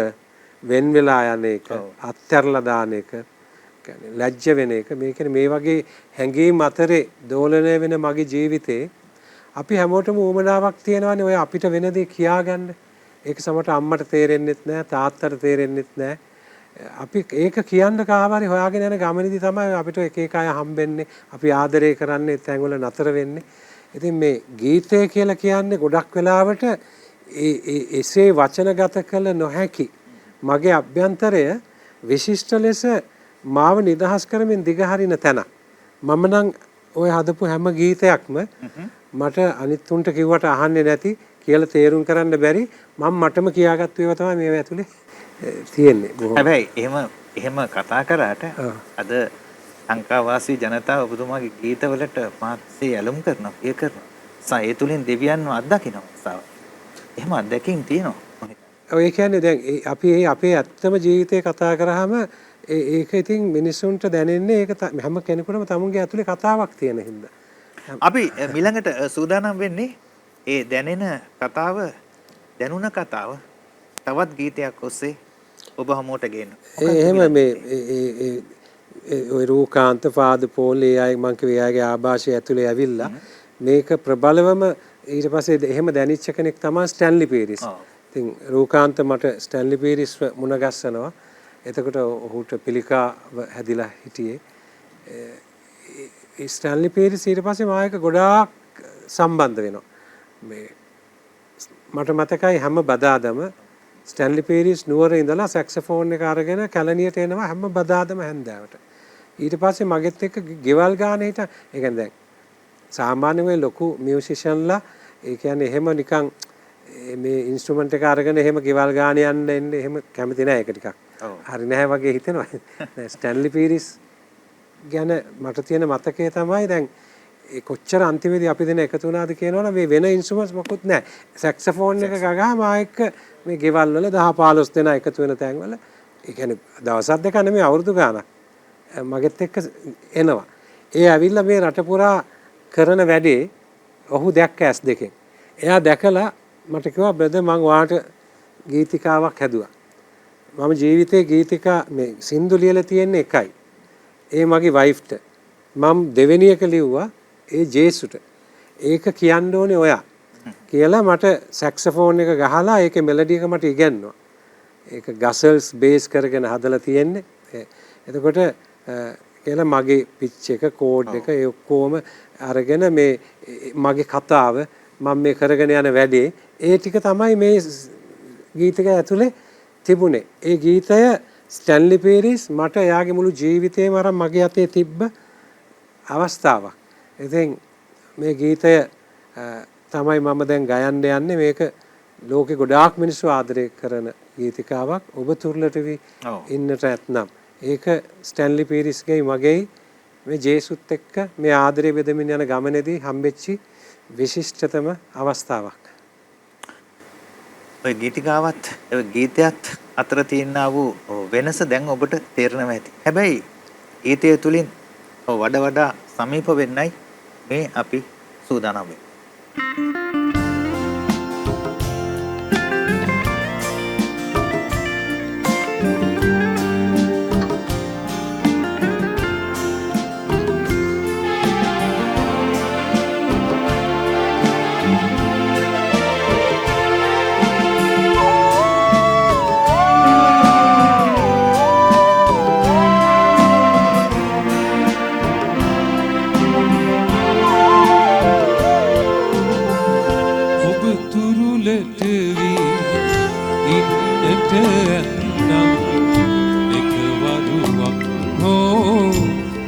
වෙන් වෙලා යන එක අත්හැරලා දාන එක කියන්නේ ලැජ්ජ වෙන එක මේ වගේ හැඟීම් අතරේ දෝලණය වෙන මගේ ජීවිතේ අපි හැමෝටම උවමනාවක් තියෙනවානේ ඔය අපිට වෙන දේ කියාගන්න. ඒක සමහරට අම්මට තේරෙන්නෙත් නැහැ තාත්තට තේරෙන්නෙත් නැහැ. අපි ඒක කියන්න කාවරි හොයාගෙන යන ගමනේදී තමයි අපිට එක එක අය හම්බෙන්නේ. අපි ආදරය කරන්නේ තැන්වල නතර වෙන්නේ. ඉතින් මේ ගීතය කියලා කියන්නේ ගොඩක් වෙලාවට එසේ වචනගත කළ නොහැකි මගේ අභ්‍යන්තරය විශිෂ්ට ලෙස මාව නිදහස් කරමින් දිගහරින තැන. මම නම් ඔය හදපු හැම ගීතයක්ම මට අනිත් උන්ට කිව්වට අහන්නේ නැති කියලා තේරුම් කරන්න බැරි මම මටම කියාගත්තු ඒවා තමයි මේව ඇතුලේ තියෙන්නේ. හැබැයි එහෙම කතා කරාට අද ලංකාවාසී ජනතාව ඔබතුමාගේ ගීතවලට මාත්සේ ඇලුම් කරනවා, ප්‍රිය කරනවා. ඒ තුලින් දෙවියන්ව අත්දකිනවා. එහෙම අත්දැකීම් තියෙනවා. ඔය කියන්නේ දැන් අපි අපේ ඇත්තම ජීවිතේ කතා කරාම ඒක ඉතින් මිනිස්සුන්ට දැනෙන්නේ ඒක හැම කෙනෙකුටම තමුන්ගේ ඇතුලේ කතාවක් තියෙන හින්දා. අපි ඊළඟට සූදානම් වෙන්නේ ඒ දැනෙන කතාව දැනුණ කතාව තවත් ගීතයක් ඔස්සේ ඔබ හමුවට ගේන්න. එහෙම මේ ඔය රූකාන්ත පාද පොලේ අය මං කිව්වේ ආගේ ආభాෂය ඇතුලේ ඇවිල්ලා මේක ප්‍රබලවම ඊට පස්සේ එහෙම දැනිච්ච කෙනෙක් තමයි ස්ටැන්ලි පීරිස්. ඉතින් රූකාන්ත මට ස්ටැන්ලි පීරිස් මුණ ගැස්සනවා. එතකොට ඔහුට පිළිකාව හැදිලා හිටියේ. ස්ටැන්ලි පීරිස් ඊට පස්සේ මායක ගොඩාක් සම්බන්ධ වෙනවා. මේ මට මතකයි හැම බදාදම ස්ටැන්ලි පීරිස් නුවර ඉඳලා සැක්සෆෝන් එක අරගෙන කැලණියට එනවා හැම බදාදම හැන්දෑවට. ඊට පස්සේ මගෙත් එක්ක ගෙවල් ගානේ හිටන් ඒ කියන්නේ දැන් සාමාන්‍යයෙන් ලොකු මියුසිෂියන්ලා ඒ කියන්නේ එහෙම නිකන් මේ ඉන්ස්ට්‍රුමන්ට් එක අරගෙන එහෙම ගෙවල් ගානේ යන්න එන්න එහෙම කැමති නෑ ඒක ටිකක්. හරි නැහැ වගේ හිතෙනවා. දැන් ස්ටැන්ලි පීරිස් ගැන මට තියෙන මතකය තමයි දැන් ඒ කොච්චර අන්තිමේදී අපි දෙන එකතු වුණාද කියනවනම් මේ වෙන ඉන්ස්ට්‍රුමන්ට්ස් මොකුත් නැහැ. සැක්සෆෝන් එක ගගා මා එක්ක මේ ගෙවල් වල 10 15 දෙනා එකතු වෙන තැන් වල ඒ කියන්නේ දවසක් දෙකක් නෙමෙයි අවුරුදු ගාණක් මගෙත් එක්ක එනවා. ඒ ඇවිල්ලා මේ රට පුරා කරන වැඩේ ඔහු දැක්ක ඇස් දෙකෙන්. එයා දැකලා මට කිව්වා බ්‍රදර් මම ඔයාට ගීතිකාවක් හැදුවා. මම ජීවිතේ ගීතිකා මේ සින්දු ලියලා තියෙන්නේ එකයි. ඒ මගේ වයිෆ්ට. මම දෙවෙනි එක ලිව්වා ඒ ජේසුට. ඒක කියන්න ඕනේ ඔයා. කියලා මට සැක්සෆෝන් එක ගහලා ඒකේ මෙලඩි එක මට ඉගෙනුවා. ඒක ගසල්ස් බේස් කරගෙන හදලා තියෙන්නේ. එතකොට කියලා මගේ පිච් එක කෝඩ් එක ඒ ඔක්කොම අරගෙන මේ මගේ කතාව මම මේ කරගෙන යන වැඩේ ඒ ටික තමයි මේ ගීතක ඇතුලේ තිබුණේ. ඒ ගීතය ස්ටැන්ලි පීරිස් මට එයාගේ මුළු ජීවිතේම අරන් මගේ අතේ තිබ්බ අවස්ථාවක්. ඉතින් මේ ගීතය තමයි මම දැන් ගයන්න යන්නේ. මේක ලෝකේ ගොඩාක් මිනිස්සු ආදරය කරන ගීතිකාවක්. ඔබ තුරුලට වී ඉන්නට ඇතනම්. ඒක ස්ටැන්ලි පීරිස්ගේ මගේ මේ ජේසුත් එක්ක මේ ආදරය බෙදමින් යන ගමනේදී හම්බෙච්චි විශිෂ්ටතම අවස්ථාවක්. ඔය ගීතිකාවත් ඔය ගීතයත් අතර තියෙනා වූ වෙනස දැන් ඔබට තේරෙනවා ඇති. හැබැයි ගීතය තුලින් වඩා සමීප වෙන්නයි මේ අපි සූදානම් වෙන්නේ.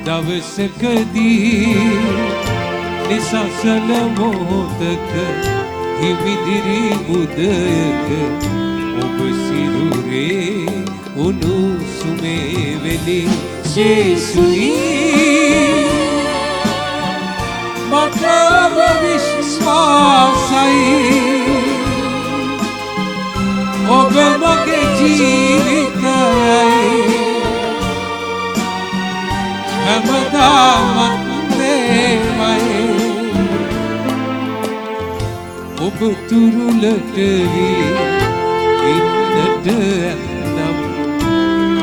දවසකදී නිසසල මොහොතක හිමිදිරි උදයක ඔබ සිරුරේ උණුසුමේ වෙලි ජේසුනි මට ඔබ විශ්වාසයි ඔබ මගේ ජීවිතයයි හැමදාමත් මේමයි ඔබ තුරුලට වී ඉන්නට ඇතනම්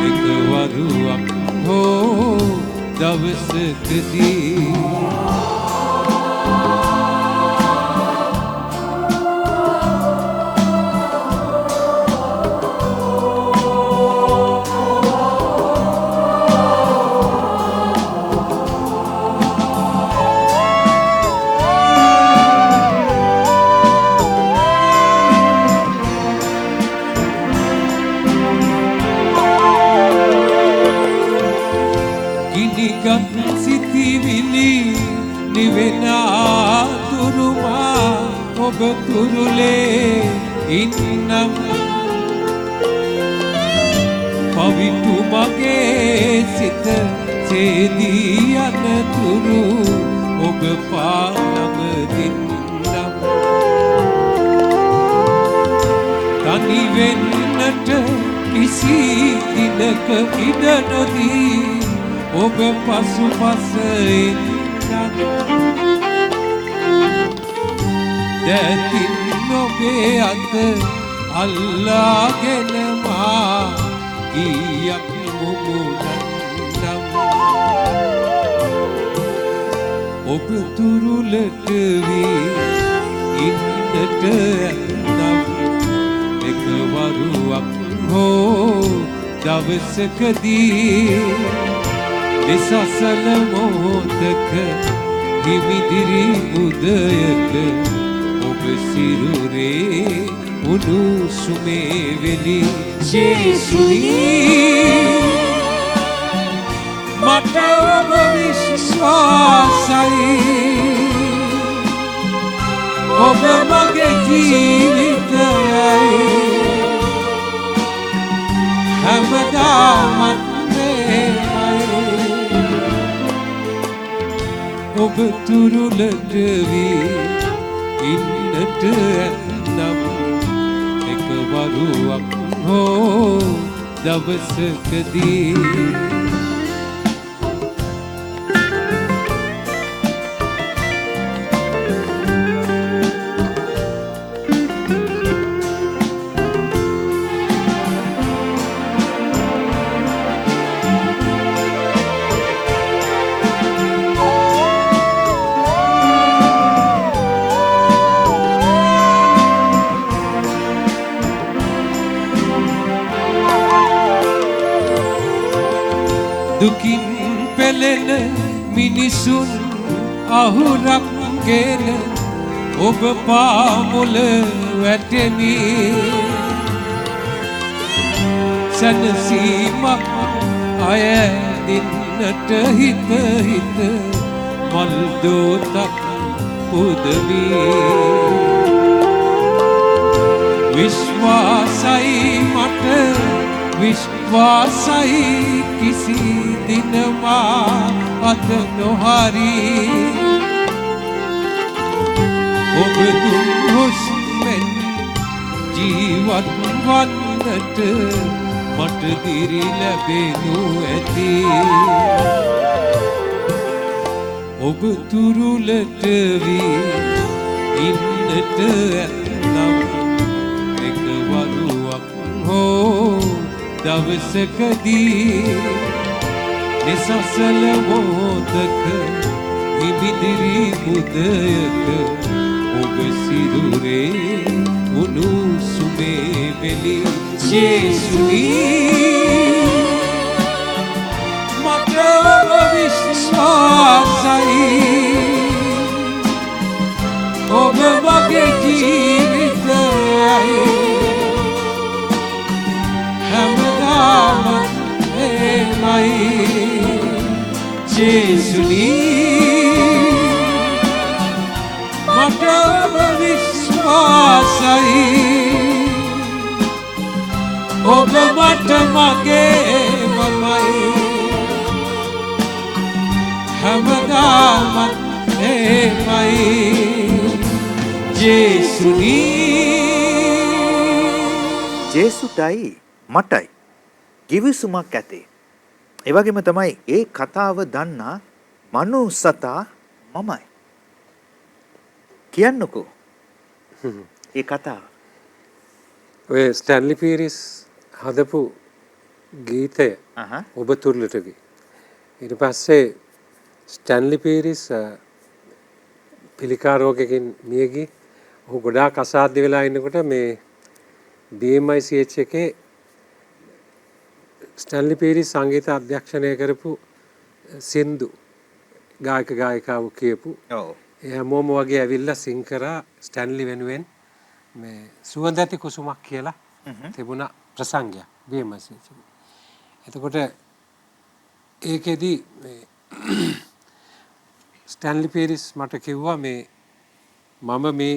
එක වරුවක් හෝ දවසකදී ඔබ තුරුලේ ඉන්නම් පවිතු මගේ සිත සේදී යනතුරු ඔබ පාලම දින්නම් තනි වෙන්නට කිසි දිනක ඉඩ නොදී ඔබ පසුපස ඉන්නම් දැතින් ඔබේ අත අල්ලාගෙන මා ගීයක් මුමුණන්නම් ඔබ තුරුලට වී ඉන්නට ඇතනම් එක වරුවක් හෝ දවසකදී නිසසල මොහොතක හිමිදිරි උදයක ඔබ සිරුරේ උණුසුමේ වෙලි ජේසුනි මට ඔබ විශ්වාසයි ඔබ මගේ ජීවිතයයි හැමදාමත් මේමයි ඔබ ඔබ තුරුලට වී ඉන්නට ඇත්නම් එක වරුවක් හෝ දවසකදී දුකින් පෙළෙන මිනිසුන් අහුරක් ගෙන ඔබ පාමුල වැටෙමි සැනසීමක් අයදින්නට හිත හිත මල් දෝතක් පුදමි විශ්වාසයි මට විශ්වාසයි කිසි දිනමා අත නොහරි ඔබ දුන් හුස්මෙන් ජීවත් වන්නට මට දිරි ලැබෙනු ඇති ඔබ තුරුලට වී ඉන්නට ඇත්නම් එක වරුවක් හෝ දවසකදී නිසසල මොහොතක ඉබිදිරි උදයක ඔබ සිරුරේ උණුසුමේ වෙලි ජේසුනී මට ඔබ විශ්වාසයි ඔබ මගේ ජීවිතයයි හැමදාම එමයි ජේසුනී මට ඔබ විශ්වාසයි ඔබ මට මගේමයි හැමදාම එමයි ජේසුනී ජේසුටයි මටයි කිවිසුමක් ඇතේ. ඒ වගේම තමයි ඒ කතාව දන්නා මනුස්සතා මමයි. කියන්නකෝ ඒ කතාව. ඔය ස්ටැන්ලි පීරිස් හදපු ගීතය ඔබ තුරුලට වී. ඊට පස්සේ ස්ටැන්ලි පීරිස් පිළිකා රෝගයකින් මිය ගිහින් ඔහු ගොඩාක් අසාධ්‍ය වෙලා ඉන්නකොට මේ BMICH එකේ ස්ටැන්ලි පීරිස් සංගීත අධ්‍යක්ෂණය කරපු සින්දු ගායක ගායිකාව කියපු ඒ හැමෝම වගේ ඇවිල්ලා සිං කරා ස්ටැන්ලි වෙනුවෙන් මේ සුවඳ ඇති කුසුමක් කියලා තිබුණ ප්‍රසංගයක් BMICH. එතකොට ඒකෙදි මේ ස්ටැන්ලි පීරිස් මට කිව්වා මේ මම මේ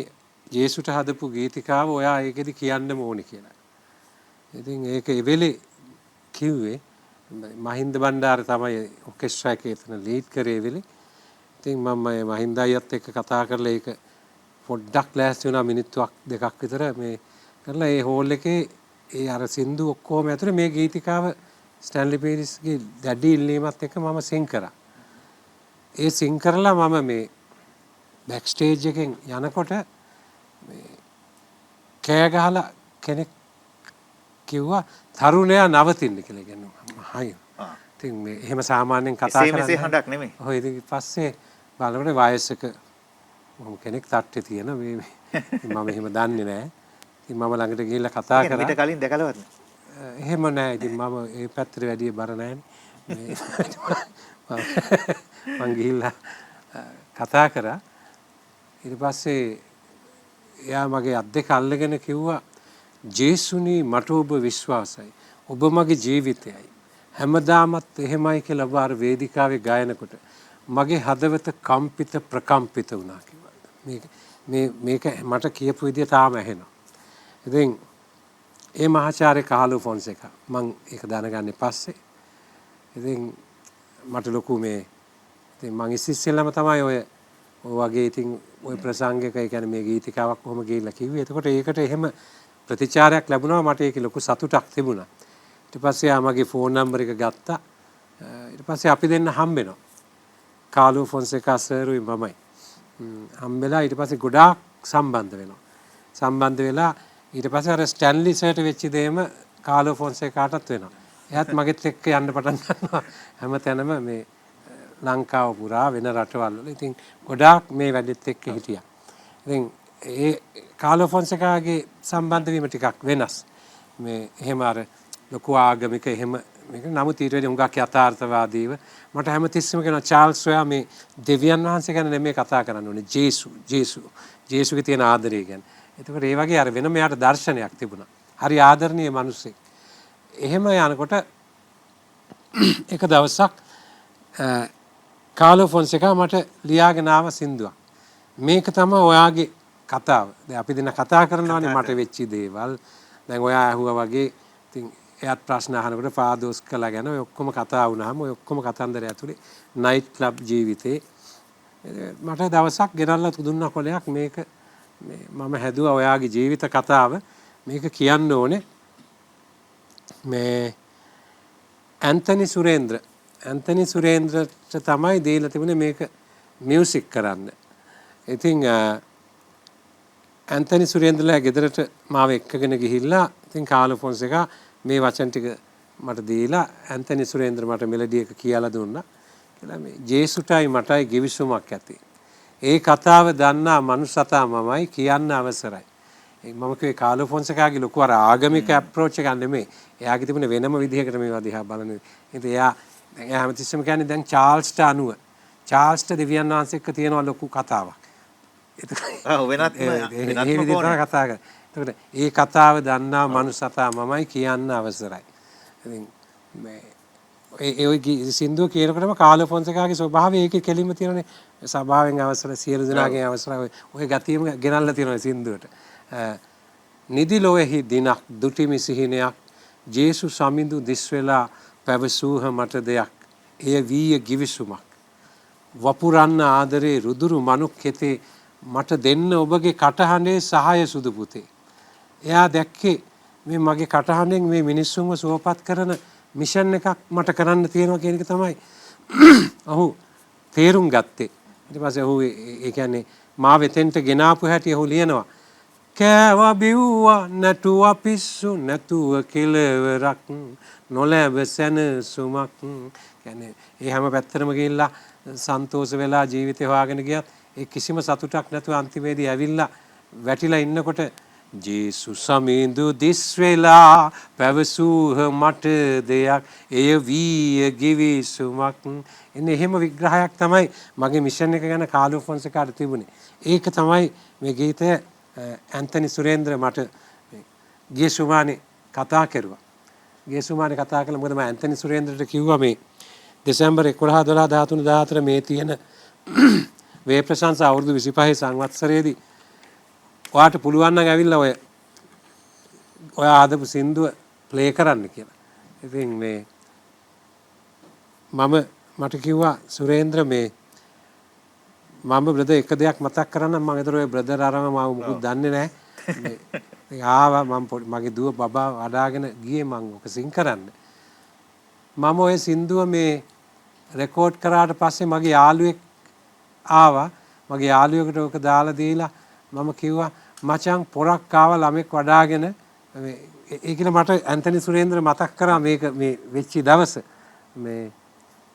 ජේසුට හදපු ගීතිකාව ඔයා ඒකෙදි කියන්නම ඕනි කියලා. ඉතින් ඒක එවෙලේ කිව්වේ මහින්ද බණ්ඩාර තමයි ඔකෙස්ට්‍රා එකේ එතන ලීඩ් කරේ වෙලේ. ඉතින් මම මහින්ද අයියත් එක්ක කතා කරලා ඒක පොඩ්ඩක් ලෑස්ති වුණා මිනිත්තුවක් දෙකක් විතර මේ කරලා ඒ හෝල් එකේ ඒ අර සින්දු ඔක්කොම ඇතුලේ මේ ගීතිකාව ස්ටැන්ලි පීරිස්ගේ දැඩි ඉල්ලීමත් එක්ක මම සිං කරා. ඒ සිං කරලා මම මේ බෑක් ස්ටේජ් එකෙන් යනකොට මේ කෑ ගහලා කෙනෙක් කිව්වා තරුණයා නවතින්න කියලා කියනවා. හයි. ඉතින් මේ එහෙම සාමාන්‍යයෙන් කතා කරන්නේ මෙසේ හඬක් නෙමෙයි. ඔය ඉතින් පස්සේ බලනකොට වයසක මම කෙනෙක් තට්ටේ තියෙන මේ මම එහෙම දන්නේ නැහැ. ඉතින් මම ළඟට ගිහිල්ලා කතා කරා. ඊට කලින් දැකලවත් නෑ. එහෙම නෑ. ඉතින් මම ඒ පැත්තට වැඩි බර නෑනේ. මං ගිහිල්ලා කතා කරා. ඊට පස්සේ එයා මගේ අත් දෙක අල්ලගෙන කිව්වා ජේසුනි මට ඔබ විශ්වාසයි. ඔබ මගේ ජීවිතයයි. හැමදාමත් එහෙමයි කියලා වාර වේදිකාවේ ගායනකොට මගේ හදවත කම්පිත ප්‍රකම්පිත වුණා කිව්වා. මේක මට කියපු විදිය තාම ඇහෙනවා. ඉතින් ඒ මහාචාර්ය කාලු ෆොන්සේකා මං ඒක දැනගන්නේ පස්සේ. ඉතින් මට ලොකු මේ ඉතින් මං ඉස්සෙල්ලාම තමයි ඔය වගේ ඉතින් ඔය ප්‍රසංගයක ඒ කියන්නේ මේ ගීතිකාවක් කොහොම ගිහිල්ලා කිව්වේ. එතකොට ඒකට එහෙම ප්‍රතිචාරයක් ලැබුණා මට ඒකේ ලොකු සතුටක් තිබුණා. ඊට පස්සේ ආමගේ ෆෝන් නම්බර් එක ගත්තා. ඊට පස්සේ අපි දෙන්න හම්බෙනවා. කාලෝ ෆොන්සේකා සර්ුයි මමයි. හම්බෙලා ඊට පස්සේ ගොඩාක් සම්බන්ධ වෙනවා. සම්බන්ධ වෙලා ඊට පස්සේ අර ස්ටැන්ලි සර්ට වෙච්ච දේම කාලෝ ෆොන්සේකාටත් වෙනවා. එයාත් මගෙත් එක්ක යන්න පටන් ගන්නවා හැමතැනම මේ ලංකාව පුරා වෙන රටවල් වල. ඉතින් ගොඩාක් මේ වැඩෙත් එක්ක හිටියා. ඉතින් ඒ කාලෝ ෆොන්සේකාගේ සම්බන්ධ වීම ටිකක් වෙනස්. මේ එහෙම අර ලොකු ආගමික එහෙම මේක නමුත් ඊට වඩා හුඟක් යථාර්ථවාදීව මට හැමතිස්සෙම කියනවා චාල්ස් ඔයා මේ දෙවියන් වහන්සේ ගැන නෙමෙයි කතා කරන්න ඕනේ ජේසුගේ තියෙන ආදරය ගැන. එතකොට ඒ වගේ අර වෙනම යාට දර්ශනයක් තිබුණා. හරි ආදරණීය මිනිස්සෙක්. එහෙම යනකොට එක දවසක් කාලෝ ෆොන්සේකා මට ලියාගෙන ආව සින්දුවක්. මේක තමයි ඔයාගේ කතාව. දැන් අපි දෙන්න කතා කරනවානේ මට වෙච්ච දේවල්. දැන් ඔයා ඇහුවා වගේ ඉතින් එයාත් ප්‍රශ්න අහනකොට ෆාදෝස් කළා ගැන ඔය ඔක්කොම කතා වුණාම ඔය ඔක්කොම කතන්දර ඇතුලේ නයිට් ක්ලබ් ජීවිතේ මට දවසක් ගෙනල්ලා දුන්නා කොලයක් මේක මම හැදුවා ඔයාගේ ජීවිත කතාව මේක කියන්න ඕනේ මේ ඇන්තනි සුරේන්ද්‍රට තමයි දීලා තිබුණේ මේක මියුසික් කරන්න. ඉතින් ඇන්තනි සුරේන්ද්‍රලා ගෙදරට මාව එක්කගෙන ගිහිල්ලා ඉතින් කාලෝ ෆොන්සේකා මේ වචන ටික මට දීලා ඇන්තනි සුරේන්ද්‍ර මට මෙලඩි එක කියලා දුන්නා. කියලා මේ ජේසුටයි මටයි givisුමක් ඇති. ඒ කතාව දන්නා මනුස්සතා මමයි කියන්න අවසරයි. මම කිව්වේ කාලෝ ෆොන්සේකාගේ ලොකු අර ආගමික අප්‍රෝච් එක නෙමෙයි. එයාගේ තිබුණ වෙනම විදිහකට මේවා දිහා බලන. ඉතින් එයා හැමතිස්සෙම කියන්නේ දැන් චාල්ස්ට අනුව චාල්ස්ට දෙවියන් වහන්සේ එක්ක තියෙන ලොකු කතාවක්. වෙනත් විදිහට කතා කරා. එතකොට ඒ කතාව දන්නා මනුස්සතා මමයි කියන්න අවසරයි. ඉතින් මේ ඒ සින්දුව කියනකොටම කාලෝ ෆොන්සේකාගේ ස්වභාවය ඒකේ කෙලින්ම තියෙනනේ ස්වභාවයෙන් අවසර සියලු දෙනාගේ අවසර ඔය ගතියම ගෙනල්ලා තියෙනවා සින්දුවට. නිදි ලොවේහි දිනක් දුටිමි සිහිනයක් ජේසු සමිඳු දිස් වෙලා පැවසූහ මට දෙයක් එය වීය givisුමක් වපුරන්න ආදරේ රුදුරු මනුක් කෙතේ මට දෙන්න ඔබගේ කටහඬේ සහාය සුදු පුතේ. එයා දැක්කේ මේ මගේ කටහඬෙන් මේ මිනිස්සුන්ව සුවපත් කරන මිෂන් එකක් මට කරන්න තියෙනවා කියන එක තමයි ඔහු තේරුම් ගත්තේ. ඊට පස්සේ ඔහු ඒ කියන්නේ මා වෙතෙන්ට ගෙනාපු හැටි ඔහු ලියනවා. කෑවා බිව්වා නැටුවා පිස්සු නැතුව කෙලවරක් නොලැබ සැනසුමක්. කියන්නේ ඒ හැම පැත්තටම ගිහිල්ලා සන්තෝෂ වෙලා ජීවිතේ හොයාගෙන ගියත් ඒ කිසිම සතුටක් නැතුව අන්තිමේදී ඇවිල්ලා වැටිලා ඉන්නකොට ජේසු සමිඳු දිස් වෙලා පැවසූහ මට දෙයක් එය වීය givisුමක්. එන්නේ එහෙම විග්‍රහයක් තමයි මගේ මිෂන් එක ගැන කාලෝ ෆොන්සේකාට තිබුණේ. ඒක තමයි මේ ගීතය ඇන්තනි සුරේන්ද්‍ර මට ගිය සුමානේ කතා කරුවා. ගිය සුමානේ කතා කළා මොකද මම ඇන්තනි සුරේන්ද්‍රට කිව්වා මේ දෙසැම්බර් 11 12 13 14 මේ තියෙන වේ ප්‍රශංසා අවුරුදු 25 සංවත්සරයේදී ඔයාට පුළුවන් නම් ඇවිල්ලා ඔයා ආදපු සින්දුව ප්ලේ කරන්න කියලා. ඉතින් මේ මට කිව්වා සුරේන්ද්‍ර මේ මම බ්‍රදර් එක දෙයක් මතක් කරන්නම් මම ඒතර ඔය බ්‍රදර් අරම මම මුකුත් දන්නේ නැහැ. මේ ආවා මගේ දුව බබා වඩාගෙන ගියේ මම ඔක සින් කරන්න. මම ඔය සින්දුව මේ රෙකෝඩ් කරාට පස්සේ මගේ යාළුවෙක් ආවා. මගේ යාළුවෙකුට ඔක දාලා දීලා මම කිව්වා මචං පොරක් ආවා ළමෙක් වඩාගෙන මේ ඒ කියලා මට ඇන්තනි සුරේන්ද්‍ර මතක් කරා මේක මේ වෙච්ච දවස මේ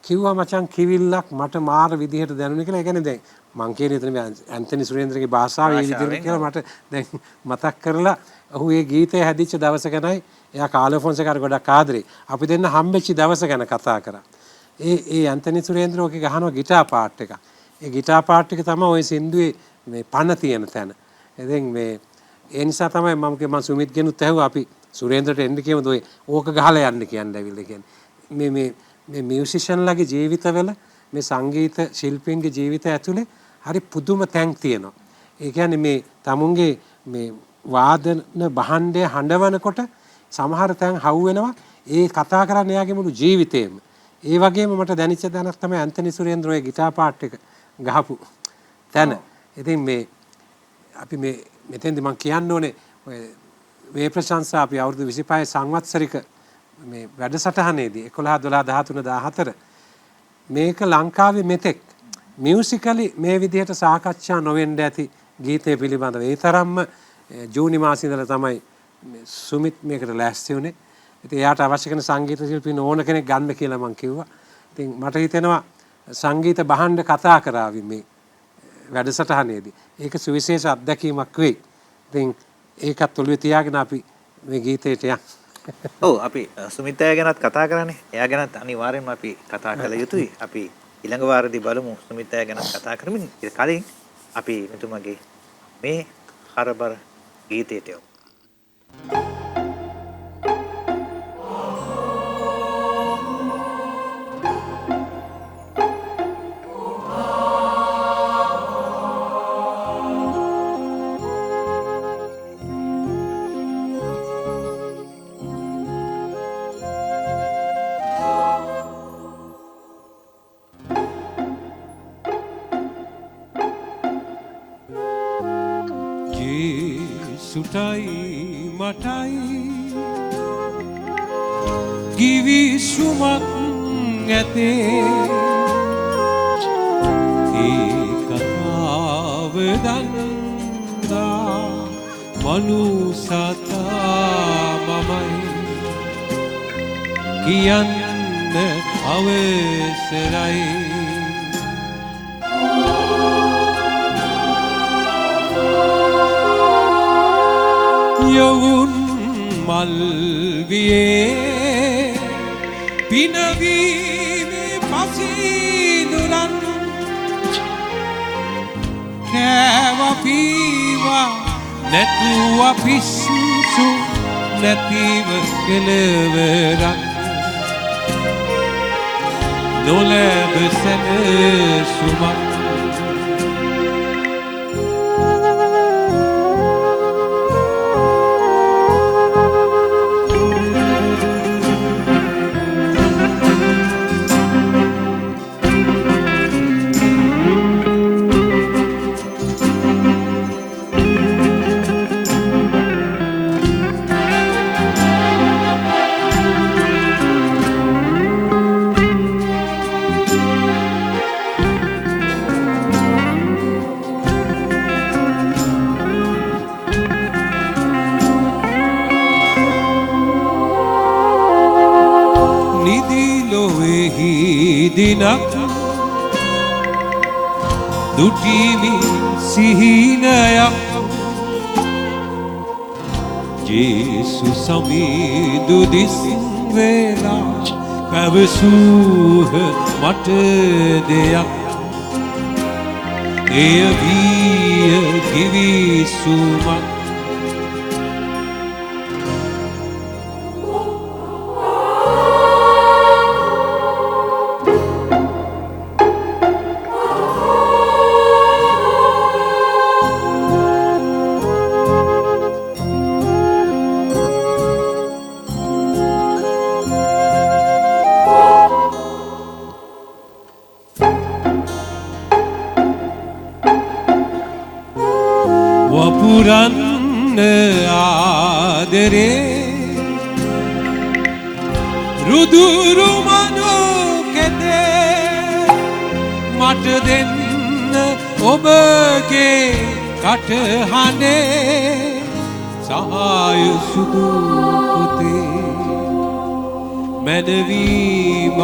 කිව්වා මචං කිවිල්ලක් මට මාර විදිහට දැනුනේ කියලා. ඒ කියන්නේ දැන් මං කියන්නේ එතන ඇන්තනි සුරේන්ද්‍රගේ භාෂාව ඒ විදිහට කියලා මට දැන් මතක් කරලා ඔහු ඒ ගීතය හැදිච්ච දවස ගැනයි එයා කාලෝ ෆොන්සේකාට ගොඩක් ආදරේ. අපි දෙන්න හම්බෙච්ච දවස ගැන කතා කරා. ඒ ඇන්තනි සුරේන්ද්‍ර ඔකේ ගහනවා ගිටාර් පාර්ට් එක. ඒ ගිටාර් පාර්ට් එක තමයි ওই සින්දුවේ මේ පණ තියෙන තැන. ඉතින් මේ ඒ නිසා තමයි මම සුමිත් ගෙනුත් ඇහුවා අපි සුරේන්ද්‍රට එන්න කියමුද ඔය ඕක ගහලා යන්න කියන්නේ ඇවිල්ලා කියන්නේ. මේ මියුසිෂන්ලාගේ ජීවිතවල මේ සංගීත ශිල්පීන්ගේ ජීවිත ඇතුලේ හරි පුදුම තැන් තියෙනවා. ඒ කියන්නේ මේ තමුන්ගේ මේ වාදන භාණ්ඩය හඬවනකොට සමහර තැන් හවු වෙනවා. ඒ කතා කරන්නේ එයාගේ මුළු ජීවිතේම. ඒ වගේම මට දැනෙච්ච දැනක් තමයි ඇන්තනි සුරේන්ද්‍ර ඔය ගිටාර් පාට් එක ගහපු තැන. ඉතින් මේ අපි මෙතෙන්දි මම කියන්න ඕනේ ඔය වේ ප්‍රශංසා අපි අවුරුදු 25 සංවත්සරික මේ වැඩසටහනේදී 11 12 13 14 මේක ලංකාවේ මෙතෙක් මියුසිකලි මේ විදිහට සාකච්ඡා නොවෙන්න ඇති ගීතය පිළිබඳව ඒ තරම්ම ජූනි මාසෙ ඉඳලා තමයි සුමිත් මේකට ලෑස්ති වුණේ. ඉතින් එයාට අවශ්‍ය කරන සංගීත ශිල්පීන් ඕන කෙනෙක් ගන්න කියලා මම කිව්වා. ඉතින් මට හිතෙනවා සංගීත භාණ්ඩ කතා කරાવી මේ වැඩසටහනේදී. ඒක සුවිශේෂ අත්දැකීමක් වෙයි. ඉතින් ඒකත් ඔළුවේ තියාගෙන අපි මේ ගීතයට යන්න. ඔව් අපි සුමිත් අය ගැනත් කතා කරන්නේ. එයා ගැනත් අනිවාර්යෙන්ම අපි කතා කළ යුතුයි. අපි ඊළඟ වාරදී බලමු සුමිත් අය ගැන කතා කරමින්. ඊට කලින් අපි මෙතුමගේ මේ හරබර ගීතයට යමු. ජේසුටයි මටයි ගිවිසුමක් ඇතේ ඒ කතාව දන්නා මනුසතා මමයි කියන්න අවසරයි යවුන් මල්වියේ පිනවීමේ පසිදුරන් කෑවපීවා නැතුව පිස්සු නැතිව කෙලවරක් නොලැබ සැනසුමක් දිනක් දුටිමි සිහිනයක් ජේසු සමීදු දිස් වේලා පැවසූහ මට දෙයක් එය විය කිවිසුමක් වපුරන්න ආදරේ රුදුරු මනෝකෙතේ මට දෙන්න ඔබගේ කටහඬේ සහාය සුදු පුතේ මැනවීම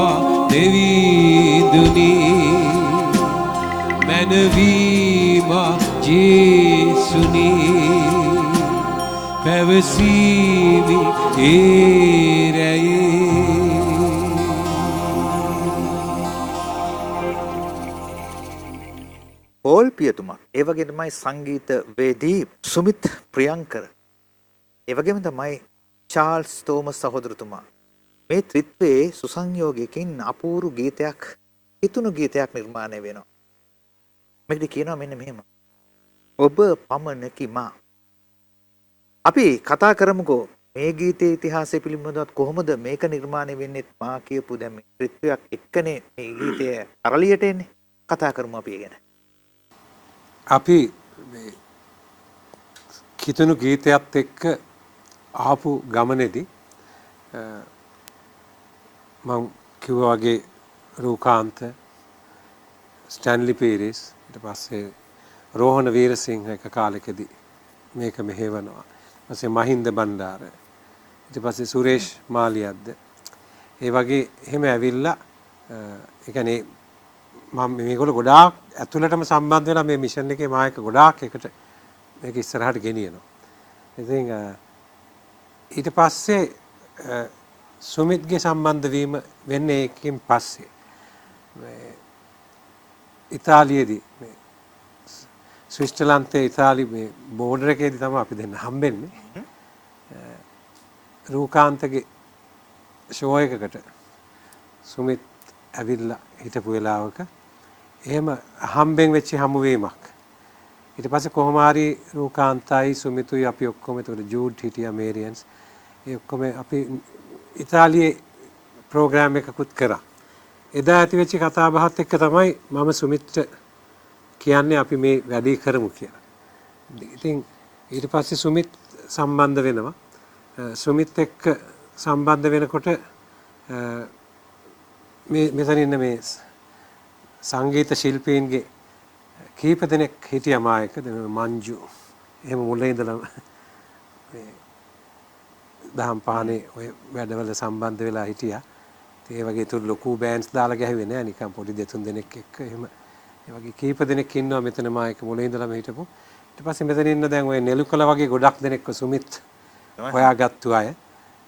දෙවිඳුනි මැනවීම ජේසුනි පැවසීමි ඒ රැයේ පෝල් පියතුමා ඒ වගේ තමයි සංගීත වේදී සුමිත් ප්‍රියංකර ඒ වගේම තමයි චාල්ස් තෝමස් සහෝදරතුමා මේ ත්‍රිත්වයේ සුසංයෝගයකින් අපූර්ව ගීතයක් හිතුණු ගීතයක් නිර්මාණය වෙනවා මේකද කියනවා මෙන්න මෙහෙම ඔබ පමණකි මා අපි කතා කරමුකෝ මේ ගීතයේ ඉතිහාසය පිළිබඳව කොහොමද මේක නිර්මාණය වෙන්නේ මා කියපු දැන් මේ ත්‍රිත්වයක් එක්කනේ මේ ගීතය අරලියට එන්නේ. කතා කරමු අපි ගැන. අපි කිතුණු ගීතයත් එක්ක ආපු ගමනේදී මම කිව්වා වගේ රූකාන්ත ස්ටැන්ලි පීරිස් ඊට පස්සේ රෝහණ වීරසිංහ එක කාලෙකදී මේක මෙහෙවනවා. ඊපස්සේ මහින්ද බණ්ඩාර ඊට පස්සේ සුරේෂ් මාලියද්ද ඒ වගේ එහෙම ඇවිල්ලා ඒ කියන්නේ මම මේගොල්ලෝ ගොඩාක් ඇතුළටම සම්බන්ධ වෙලා මේ මිෂන් එකේ මා එක ගොඩාක් එකට මේක ඉස්සරහට ගෙනියනවා. ඉතින් ඊට පස්සේ සුමිත්ගේ සම්බන්ධ වීම වෙන්නේ ඒකෙන් පස්සේ මේ ඉතාලියේදී මේ ස්විට්සර්ලන්තයේ ඉතාලි මේ බෝඩර් එකේදී තමයි අපි දෙන්න හම්බෙන්නේ. රූකාන්තගේ ෂෝ එකකට සුමිත් ඇවිල්ලා හිටපු වෙලාවක එහෙම හම්බෙන් වෙච්ච හමුවීමක්. ඊට පස්සේ කොහොම හරි රූකාන්තයි සුමිතුයි අපි ඔක්කොම ඒතකොට ජූඩ් හිටියා මේරියන්ස් ඒ ඔක්කොම අපි ඉතාලියේ ප්‍රෝග්‍රෑම් එකකුත් කරා. එදා ඇති වෙච්ච කතා බහත් එක්ක තමයි මම සුමිත්ට කියන්නේ අපි මේ වැඩේ කරමු කියලා. ඉතින් ඊට පස්සේ සුමිත් සම්බන්ධ වෙනවා. සුමිත් එක්ක සම්බන්ධ වෙනකොට මේ මෙතන ඉන්න මේ සංගීත ශිල්පීන්ගේ කීප දෙනෙක් හිටියා මායක මංජු එහෙම මුලින් ඉඳලා මේ දහම් පහනේ ඔය වැඩවල සම්බන්ධ වෙලා හිටියා. ඒ වගේ තුරු ලොකු බෑන්ඩ්ස් දාලා ගැහුවේ නෑ නිකන් පොඩි දෙතුන් දෙනෙක් එක්ක එහෙම ඒ වගේ කීප දෙනෙක් ඉන්නවා මෙතන මායක මුලින් ඉඳලාම හිටපු. ඊට පස්සේ මෙතන ඉන්න දැන් ඔය නෙළුකල වගේ ගොඩක් දෙනෙක්ව සුමිත් හොයාගත්තු අය.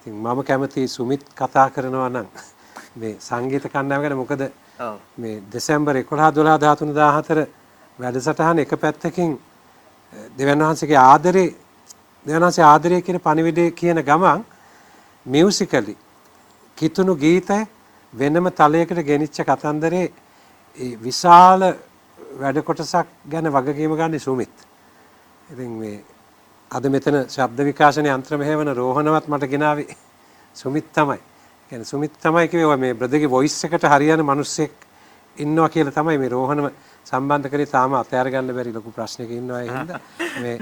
ඉතින් මම කැමතියි සුමිත් කතා කරනවා නම් මේ සංගීත කණ්ඩායම ගැන මොකද මේ දෙසැම්බර් 11 12 13 14 වැඩසටහන එක පැත්තකින් දෙවියන් වහන්සේගේ ආදරේ දෙවියන් වහන්සේ ආදරය කියන පණිවිඩය කියන ගමන් මියුසිකලි කිතුණු ගීතය වෙනම තලයකට ගෙනිච්ච කතන්දරේ ඒ විශාල වැඩ කොටසක් ගැන වගකීම ගන්න සුමිත්. ඉතින් මේ අද මෙතන ශබ්ද විකාශනයේ යන්ත්‍ර මෙහෙවන රෝහණවත් මට ගෙනාවේ සුමිත් තමයි. කියන්නේ සුමිත් තමයි කිව්වේ මේ බ්‍රදර්ගේ වොයිස් එකට හරියන මිනිස්සෙක් ඉන්නවා කියලා තමයි මේ රෝහණම සම්බන්ධ කරේ. තාම අතෑර ගන්න බැරි ලොකු ප්‍රශ්නයක ඉන්නවා ඒ හින්දා මේ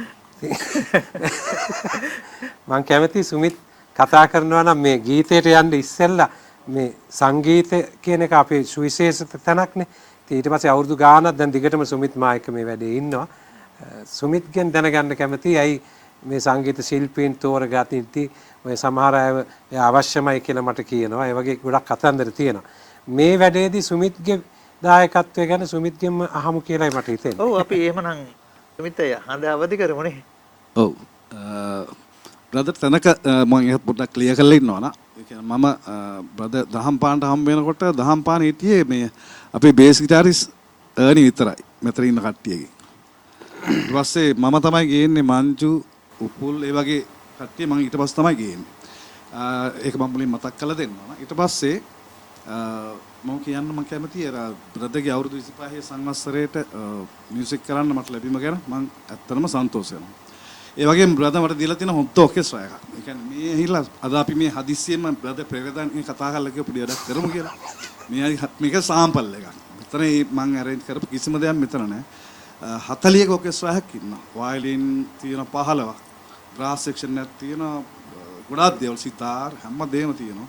මම කැමති සුමිත් කතා කරනවා නම් මේ ගීතයට යන්න ඉස්සෙල්ලා මේ සංගීත කියන එක අපේ සුවිශේෂ තැනක්නේ. ඊට පස්සේ අවුරුදු ගාණක් දැන් දිගටම සුමිත් මායික මේ වැඩේ ඉන්නවා. සුමිත්ගෙන් දැනගන්න කැමතියි ඇයි මේ සංගීත ශිල්පීන් තෝරගත්තී ඔය සමහර අය අවශ්‍යමයි කියලා මට කියනවා. ඒ වගේ ගොඩක් කතන්දර තියෙනවා. මේ වැඩේදී සුමිත්ගේ දායකත්වය ගැන සුමිත්ගෙන්ම අහමු කියලායි මට හිතෙන්නේ. ඔව් අපි එහෙමනම් සුමිත් හඳ අවදි කරමුනේ. ඔව්. බ්‍රදර් තනක මම ඒක පොඩ්ඩක් ක්ලියර් කරලා ඉන්නවා නා. ඒ කියන්නේ මම බ්‍රදර් දහම් පාන්ට හම්බ වෙනකොට දහම් පාන හිටියේ මේ අපේ බේස් ගිටාරිස් අර්නි විතරයි. මෙතන ඉන්න කට්ටියගේ. ඊට පස්සේ මම තමයි ගේන්නේ මංජු උපුල් ඒ වගේ කට්ටිය මම ඊට පස්සේ තමයි ගේන්නේ. ඒක මම මුලින් මතක් කරලා දෙන්නවා. ඊට පස්සේ මම කියන්න මම කැමතියි අර බ්‍රදර්ගේ අවුරුදු 25 සංවත්සරයට මියුසික් කරන්න මට ලැබීම ගැන මම ඇත්තටම සන්තෝෂ වෙනවා. ඒ වගේම බ්‍රදර් මට දීලා තියෙන හොඳ ඔකෙස්ට්‍රා එකක්. ඒ කියන්නේ මේ ඇහිලා අද අපි මේ හදිස්සියෙම බ්‍රදර් ප්‍රේරදාන් කතා කරලා කියපු දෙයක් කරමු කියලා. මේක සාම්පල් එකක්. මෙතන මම අරේන්ජ් කරපු කිසිම දෙයක් මෙතන නැහැ. 40ක ඔකෙස්ට්‍රා එකක් ඉන්නවා. වයලින් තියෙන 15ක්. බ්‍රාස් සෙක්ෂන් එකක් තියෙනවා. ගොඩාක් දේවල් සිතාර් හැමදේම තියෙනවා.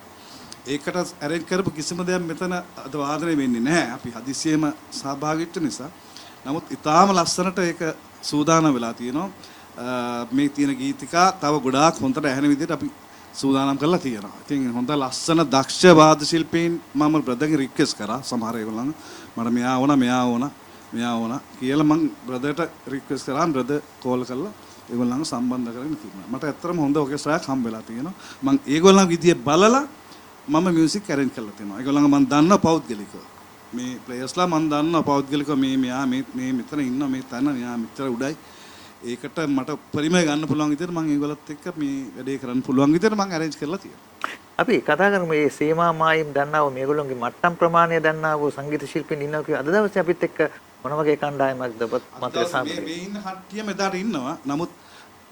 ඒකට අරේන්ජ් කරපු කිසිම දෙයක් මෙතන අද වාදනය වෙන්නේ නැහැ. අපි හදිස්සියෙම සහභාගී වෙච්ච නිසා. නමුත් ඊටාම ලස්සනට ඒක සූදානම් වෙලා තියෙනවා. මේ තියෙන ගීතිකා තව ගොඩාක් හොඳට ඇහෙන විදිහට අපි සූදානම් කරලා තියෙනවා. ඉතින් හොඳ ලස්සන දක්ෂ වාද්‍ය ශිල්පීන් මම බ්‍රදර්ගෙන් රික්වෙස්ට් කරා සමහර ඒගොල්ලන් මට මෙයා ඕන කියලා මම බ්‍රදර්ට රික්වෙස්ට් කරා. බ්‍රදර් කෝල් කරලා ඒගොල්ලන්ව සම්බන්ධ කරගෙන තිබුණා. මට ඇත්තටම හොඳ ඔකෙස්ට්‍රාවක් හම්බ වෙලා තියෙනවා. මම ඒගොල්ලන් විදිය බලලා මම මියුසික් අරේන්ජ් කරලා තියෙනවා. ඒගොල්ලන්ව මම දන්නවා පෞද්ගලිකව. මේ ප්ලේයර්ස්ලා මම දන්නවා පෞද්ගලිකව මෙයා මේ මෙතන ඉන්නවා මේ තැන මෙයා මෙතන උඩයි. ඒකට මට පරිමය ගන්න පුළුවන් විදිහට මම ඒගොල්ලොත් එක්ක මේ වැඩේ කරන්න පුළුවන් විදිහට මම අරේන්ජ් කරලා තියෙනවා. අපි කතා කරමු මේ සීමා මායිම් දන්නා වූ මේගොල්ලෝගේ මට්ටම් ප්‍රමාණය දන්නා වූ සංගීත ශිල්පීන් ඉන්නවා කියලා අද දවසේ අපිත් එක්ක මොන වගේ කණ්ඩායමක්ද මතක සාමයේ මේ ඉන්න කට්ටිය මෙදාට ඉන්නවා. නමුත්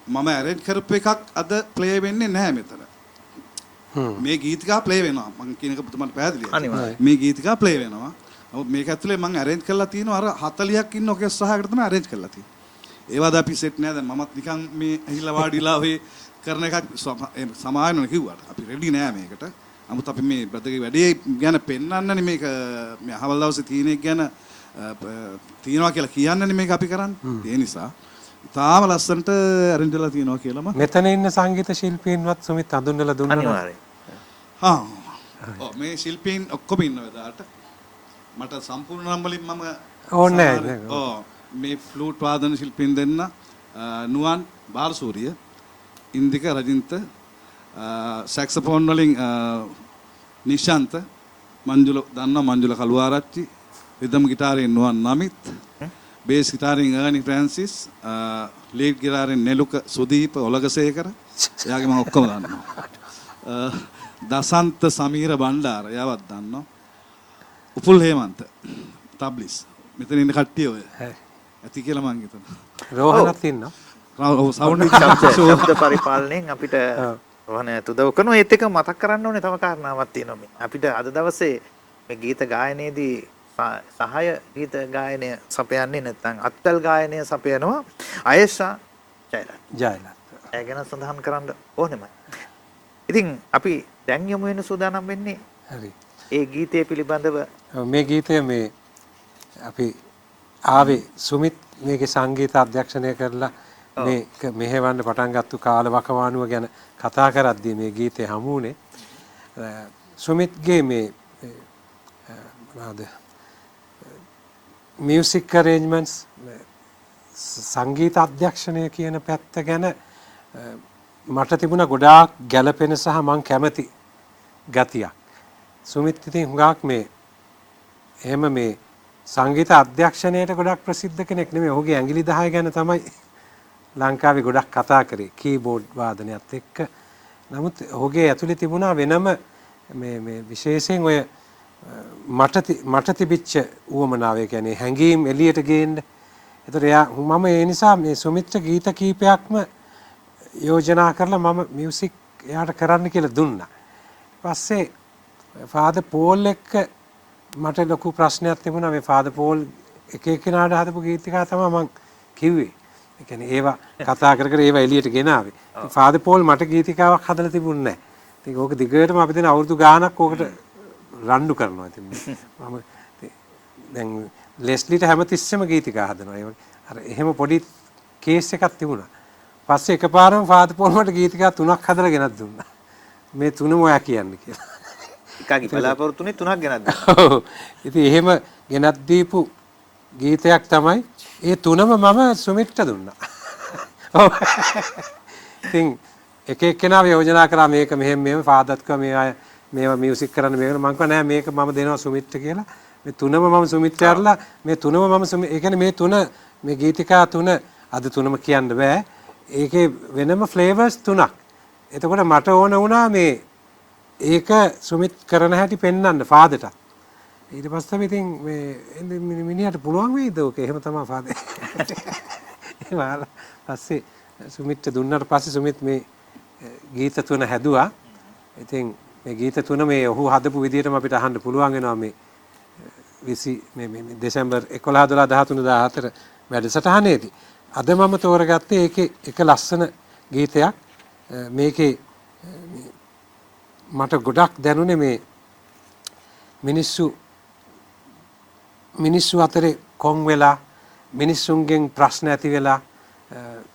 මම ඇරේන්ජ් කරපු එකක් අද ප්ලේ වෙන්නේ නැහැ මෙතන. මේ ගීතිකා ප්ලේ වෙනවා. මම කියන එක පුතුමන්ට පැහැදිලිද? අනිවාර්යයෙන්. මේ ගීතිකා ප්ලේ වෙනවා. නමුත් මේක ඇතුලේ මම ඇරේන්ජ් කරලා තියෙනවා අර 40ක් ඉන්න ඔකෙස්ට්‍රාහකට තමයි ඇරේන්ජ් කරලා තියෙන්නේ. ඒවද අපි සෙට් නෑ දැන් මමත් නිකන් මේ ඇහිලා වාඩිලා ඔය කරන එකක් සමායනන කිව්වට අපි රෙඩි නෑ මේකට. නමුත් අපි මේ බද්දගේ වැඩේ ගැන පෙන්වන්නනේ මේක මේ අහවල් දවසේ තියෙන එක ගැන තියනවා කියලා කියන්නනේ මේක අපි කරන්නේ. ඒ නිසා තාම ලස්සනට ඇරෙන්ජ් වෙලා තියෙනවා කියලා මම මෙතන ඉන්න සංගීත ශිල්පීන්වත් සුමිත් හඳුන්වලා දුන්නා. අනිවාර්යයෙන්. මේ ශිල්පීන් ඔක්කොම ඉන්නවා එදාට. මට සම්පූර්ණ නම් වලින් මම ඕනේ නැහැ. මේ ෆ්ලූට් වාදන ශිල්පීන් දෙන්න නුවන් බාලසූරිය, ඉන්දික රජින්ත, සැක්සෆෝන් වලින් නිශාන්ත, මංජුල දන්නවා මංජුල කළුආරච්චි, රිද්ම් ගිටාරයෙන් නුවන් නමිත්, බේස් ගිටාරයෙන් අර්නි ෆ්‍රැන්සිස්, ලීඩ් ගිටාරයෙන් නෙලුක සුදීප ඔලගසේකර. එයාගේ මම ඔක්කොම දන්නවා. දසන්ත සමීර බණ්ඩාර එයාවත් දන්නවා. උපුල් හේමන්ත තබ්ලිස් මෙතන ඉන්න කට්ටිය ඔය ඇති කියලා මං හිතනවා. රෝහණත් ඉන්නවා. ඔව් සවුන්ඩ් ශබ්ද පරිපාලනයෙන් අපිට වහන උදව් කරනවා. ඒත් එක මතක් කරන්න ඕනේ තව කාරණාවක් තියෙනවා මේ. අපිට අද දවසේ මේ ගීත ගායනයේදී සහාය ගීත ගායනය සපයන්නේ නැත්නම් අත්වල ගායනය සපයනවා අයෂා ජයලත්. ඒ ගැන සඳහන් කරන්න ඕනෙමයි. ඉතින් අපි දැන් යමු වෙන සූදානම් වෙන්නේ. හරි. ඒ ගීතය පිළිබඳව මේ ගීතය මේ අපි ආවේ සුමිත් මේකේ සංගීත අධ්‍යක්ෂණය කරලා මේක මෙහෙවන්න පටන් ගත්තු කාලවකවානුව ගැන කතා කරද්දී මේ ගීතේ හමු වුණේ සුමිත්ගේ මේ මොනවාද මියුසික් අරේන්ජ්මන්ට්ස් සංගීත අධ්‍යක්ෂණය කියන පැත්ත ගැන මට තිබුණා ගොඩාක් ගැළපෙන සහ මං කැමති ගතියක්. සුමිත් ඉතින් හුඟක් මේ එහෙම මේ සංගීත අධ්‍යක්ෂණයට ගොඩක් ප්‍රසිද්ධ කෙනෙක් නෙමෙයි. ඔහුගේ ඇඟිලි 10 ගැන තමයි ලංකාවේ ගොඩක් කතා කරේ කීබෝඩ් වාදනයත් එක්ක. නමුත් ඔහුගේ ඇතුලේ තිබුණා වෙනම මේ විශේෂයෙන් ඔය මට තිබිච්ච උවමනාව කියන්නේ හැංගීම් එළියට ගේන්න. ඒතර මම ඒ නිසා මේ සුමිත්ට ගීත කීපයක්ම යෝජනා කරලා මම මියුසික් එයාට කරන්න කියලා දුන්නා. පස්සේ ෆාදර් පෝල් එක්ක මට ලොකු ප්‍රශ්නයක් තිබුණා. මේ ෆාදර් පෝල් එක එක්කෙනාට හදපු ගීතිකා තමයි මම කිව්වේ. ඒ කියන්නේ ඒවා කතා කර කර ඒවා එළියට ගෙනාවේ. ෆාදර් පෝල් මට ගීතිකාවක් හදලා තිබුණේ නැහැ. ඉතින් ඕක දිගටම අපි දැන් අවුරුදු ගාණක් ඕකට රණ්ඩු කරනවා. ඉතින් මම දැන් ලෙස්ලිට හැමතිස්සෙම ගීතිකා හදනවා. ඒ වගේ අර එහෙම පොඩි කේස් එකක් තිබුණා. පස්සේ එකපාරම ෆාදර් පෝල් මට ගීතිකා 3ක් හදලා ගෙනත් දුන්නා. මේ තුනම ඔයා කියන්න කියලා. එකගේ බලාපොරොත්තුනේ 3ක් ගෙනත් දුන්නා. ඔව්. ඉතින් එහෙම ගෙනත් දීපු ගීතයක් තමයි ඒ තුනම මම සුමිත්ට දුන්නා. ඔව්. ඉතින් එක එක්කෙනාව යෝජනා කරා මේක මෙහෙම ෆාදර්ත් කිව්වා මේ අය මේවා මියුසික් කරන්න මේක මම කිව්වා නෑ මේක මම දෙනවා සුමිත්ට කියලා. මේ තුනම මම සුමිත්ට අරලා මේ තුනම මම ඒ කියන්නේ මේ තුන මේ ගීතිකා තුන අද තුනම කියන්න බෑ. ඒකේ වෙනම ෆ්ලේවර්ස් තුනක්. එතකොට මට ඕන වුණා මේ ඒක සුමිත් කරන හැටි පෙන්වන්න ෆාදර්ට. ඊට පස්සේ ඉතින් මේ මිනිහට පුළුවන් වෙයිද ඔක එහෙම තමයි ෆාදර්. ඒ පස්සේ සුමිත්ට දුන්නාට පස්සේ සුමිත් මේ ගීත තුන හැදුවා. ඉතින් මේ ගීත තුන මේ ඔහු හදපු විදිහටම අපිට අහන්න පුළුවන් වෙනවා මේ 20 මේ දෙසැම්බර් 11 12 13 14 වැඩසටහනේදී. අද මම තෝරගත්තේ ඒකේ එක ලස්සන ගීතයක්. මේකේ මට ගොඩක් දැනුනේ මේ මිනිස්සු අතරේ කොන් වෙලා මිනිස්සුන්ගෙන් ප්‍රශ්න ඇති වෙලා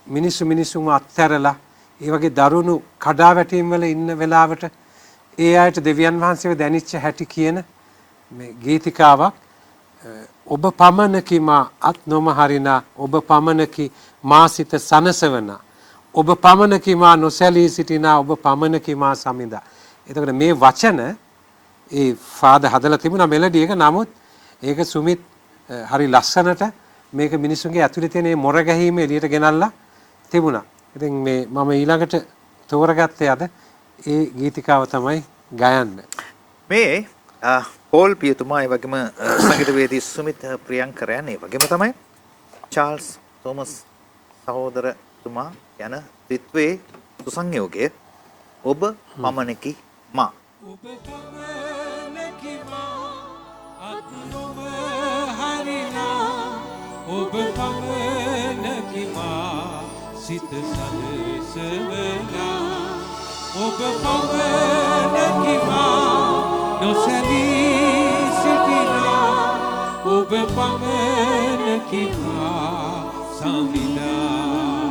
මිනිස්සුන්ව අත්හැරලා ඒ වගේ දරුණු කඩාවැටීම් වල ඉන්න වෙලාවට ඒ අයට දෙවියන් වහන්සේව දැනිච්ච හැටි කියන මේ ගීතිකාවක්. ඔබ පමණකි මා අත් නොම හරිනා ඔබ පමණකි මා සිත සනසවන ඔබ පමණකි මා නොසැලී සිටිනා ඔබ පමණකි මා සමිඳා. එතකොට මේ වචන ඒ ෆාදර් හදලා තිබුණා මෙලඩි එක. නමුත් ඒක සුමිත් හරි ලස්සනට මේක මිනිස්සුන්ගේ ඇතුලේ තියෙන මේ මොර ගැහිම එළියට ගෙනල්ලා තිබුණා. ඉතින් මේ මම ඊළඟට තෝරගත්තේ අද ඒ ගීතිකාව තමයි ගයන්න. මේ පෝල් පියතුමා ඒ වගේම සංගීතවේදී සුමිත් ප්‍රියංකරයන් ඒ වගේම තමයි චාල්ස් තෝමස් සහෝදර තුමා යන ත්‍රිත්වයේ සුසංයෝගය ඔබ පමණකි මා. ඔබ පමණකි මා අත් නොව හරිනා ඔබ පමණකි මා සිත සලසවනා ඔබ පමණකි මා නොසැලී සිටිනා ඔබ පමණකි මා සමිනා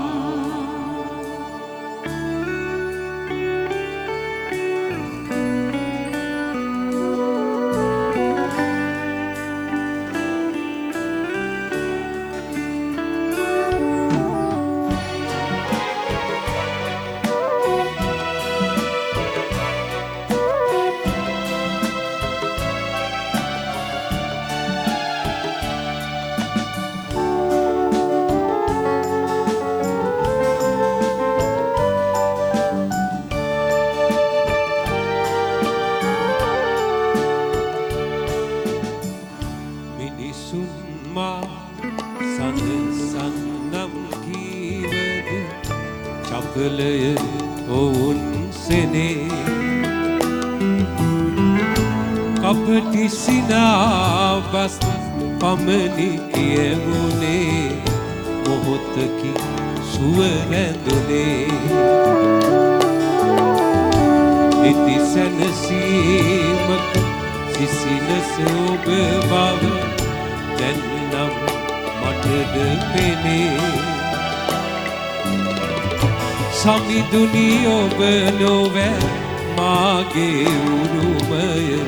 චපලය ඔවුන් සෙනේ කපටි සිනාබස් පමණි කියමුනේ මොහොතකි සුව රැඳුනේ නිති සැනසීමක සිසිලස ඔබ බව දැන්නම් මටද පෙනේ සමිඳුනි ඔබ නොවැ මාගේ උරුමය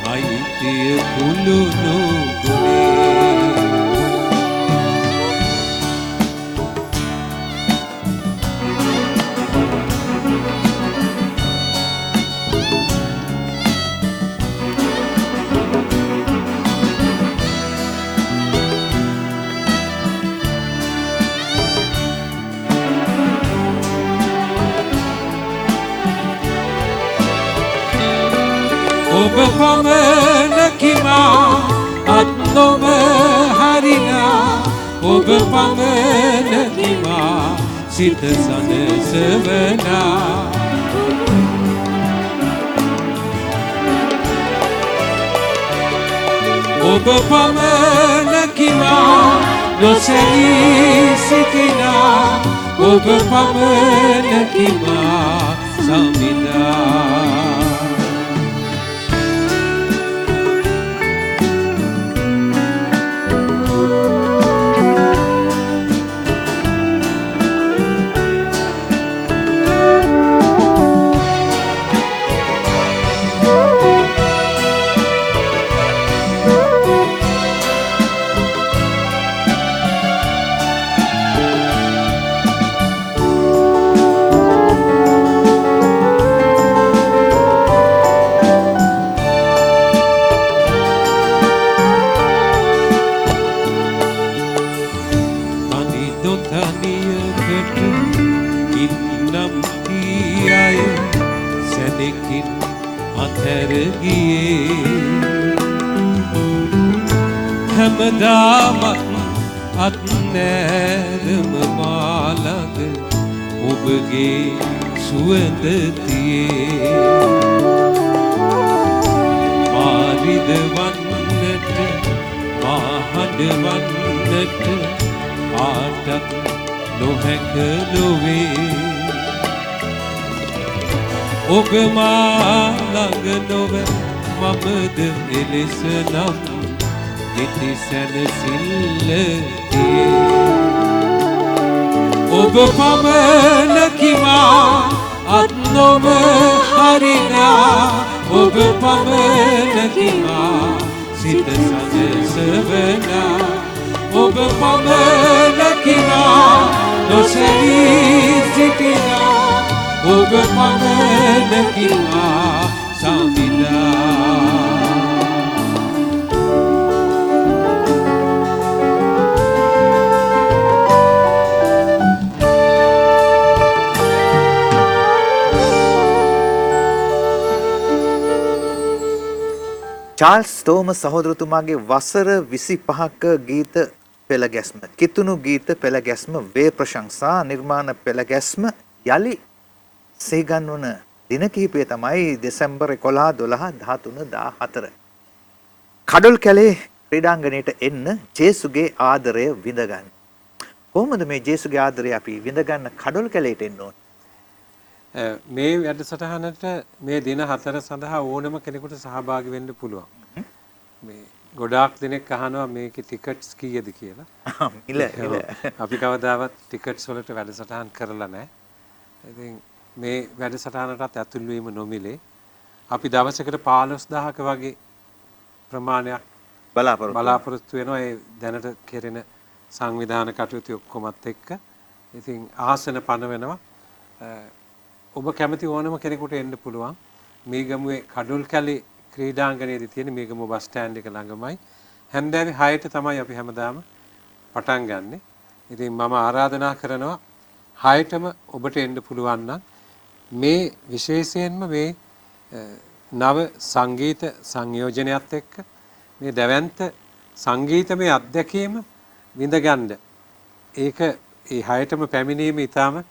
අයිතිය කුළුණු ගුණේ ඔබ පමණකි මා අත් නොව හරිනා ඔබ පමණකි මා සිත සනසවනා ඔබ පමණකි මා නොසැලී සිටිනා ඔබ පමණකි මා සමිඳා හැමදාමත් අත් නෑරම මාළඟ ඔබගේ සුවඳ තියේ මාරිද වන්නට මාහඬ වන්නට ආටත් නොහැක නොවේ ඔබ මාළඟ නොව මමද එලෙස නම් නිති සැනසිල්ල ඔබ පමණකි මා අත් නොව හරිනා ඔබ පමණකි මා සිත සනසවනා ඔබ පමණකි මා නොසැලී සිටිනා ඔබ පමණකි මා සමිඳා චාල්ස් තෝමස් සහෝදරතුමාගේ වසර 25ක ගීත පෙළ ගැස්ම කිතුණු ගීත පෙළ ගැස්ම වේ ප්‍රශංසා නිර්මාණ පෙළ ගැස්ම යලි සිහිගන්වන දින කිහිපය තමයි දෙසැම්බර් 11 12 13 14 කඩොල් කැලේ ක්‍රීඩාංගණයට එන්න ජේසුගේ ආදරය විඳ ගන්න. කොහොමද මේ ජේසුගේ ආදරය අපි විඳ ගන්න කඩොල් කැලේට එන්න ඕන? මේ වැඩසටහනට මේ දින 4 සඳහා ඕනම කෙනෙකුට සහභාගී වෙන්න පුළුවන්. මේ ගොඩාක් දෙනෙක් අහනවා මේකේ ටිකට්ස් කීයද කියලා. මිල අපි කවදාවත් ටිකට්ස් වලට වැඩසටහන් කරලා නැහැ. ඉතින් මේ වැඩසටහනටත් ඇතුල් වීම නොමිලේ. අපි දවසකට 15000ක වගේ ප්‍රමාණයක් බලාපොරොත්තු වෙනවා ඒ දැනට කෙරෙන සංවිධාන කටයුතු ඔක්කොමත් එක්ක. ඉතින් ආසන පනවනවා. ඔබ කැමති ඕනම කෙනෙකුට එන්න පුළුවන්. මේගමුවේ කඩොල් කැලේ ක්‍රීඩාංගණයේදී තියෙන මේගමුව බස් ස්ටෑන්ඩ් එක ළඟමයි. හැන්දෑවේ 6ට තමයි අපි හැමදාම පටන් ගන්නෙ. ඉතින් මම ආරාධනා කරනවා 6ටම ඔබට එන්න පුළුවන් නම් මේ විශේෂයෙන්ම මේ නව සංගීත සංයෝජනයත් එක්ක මේ දැවැන්ත සංගීතමය අත්දැකීම විඳ ගන්න. ඒක ඒ 6ටම පැමිණීම ඉතාම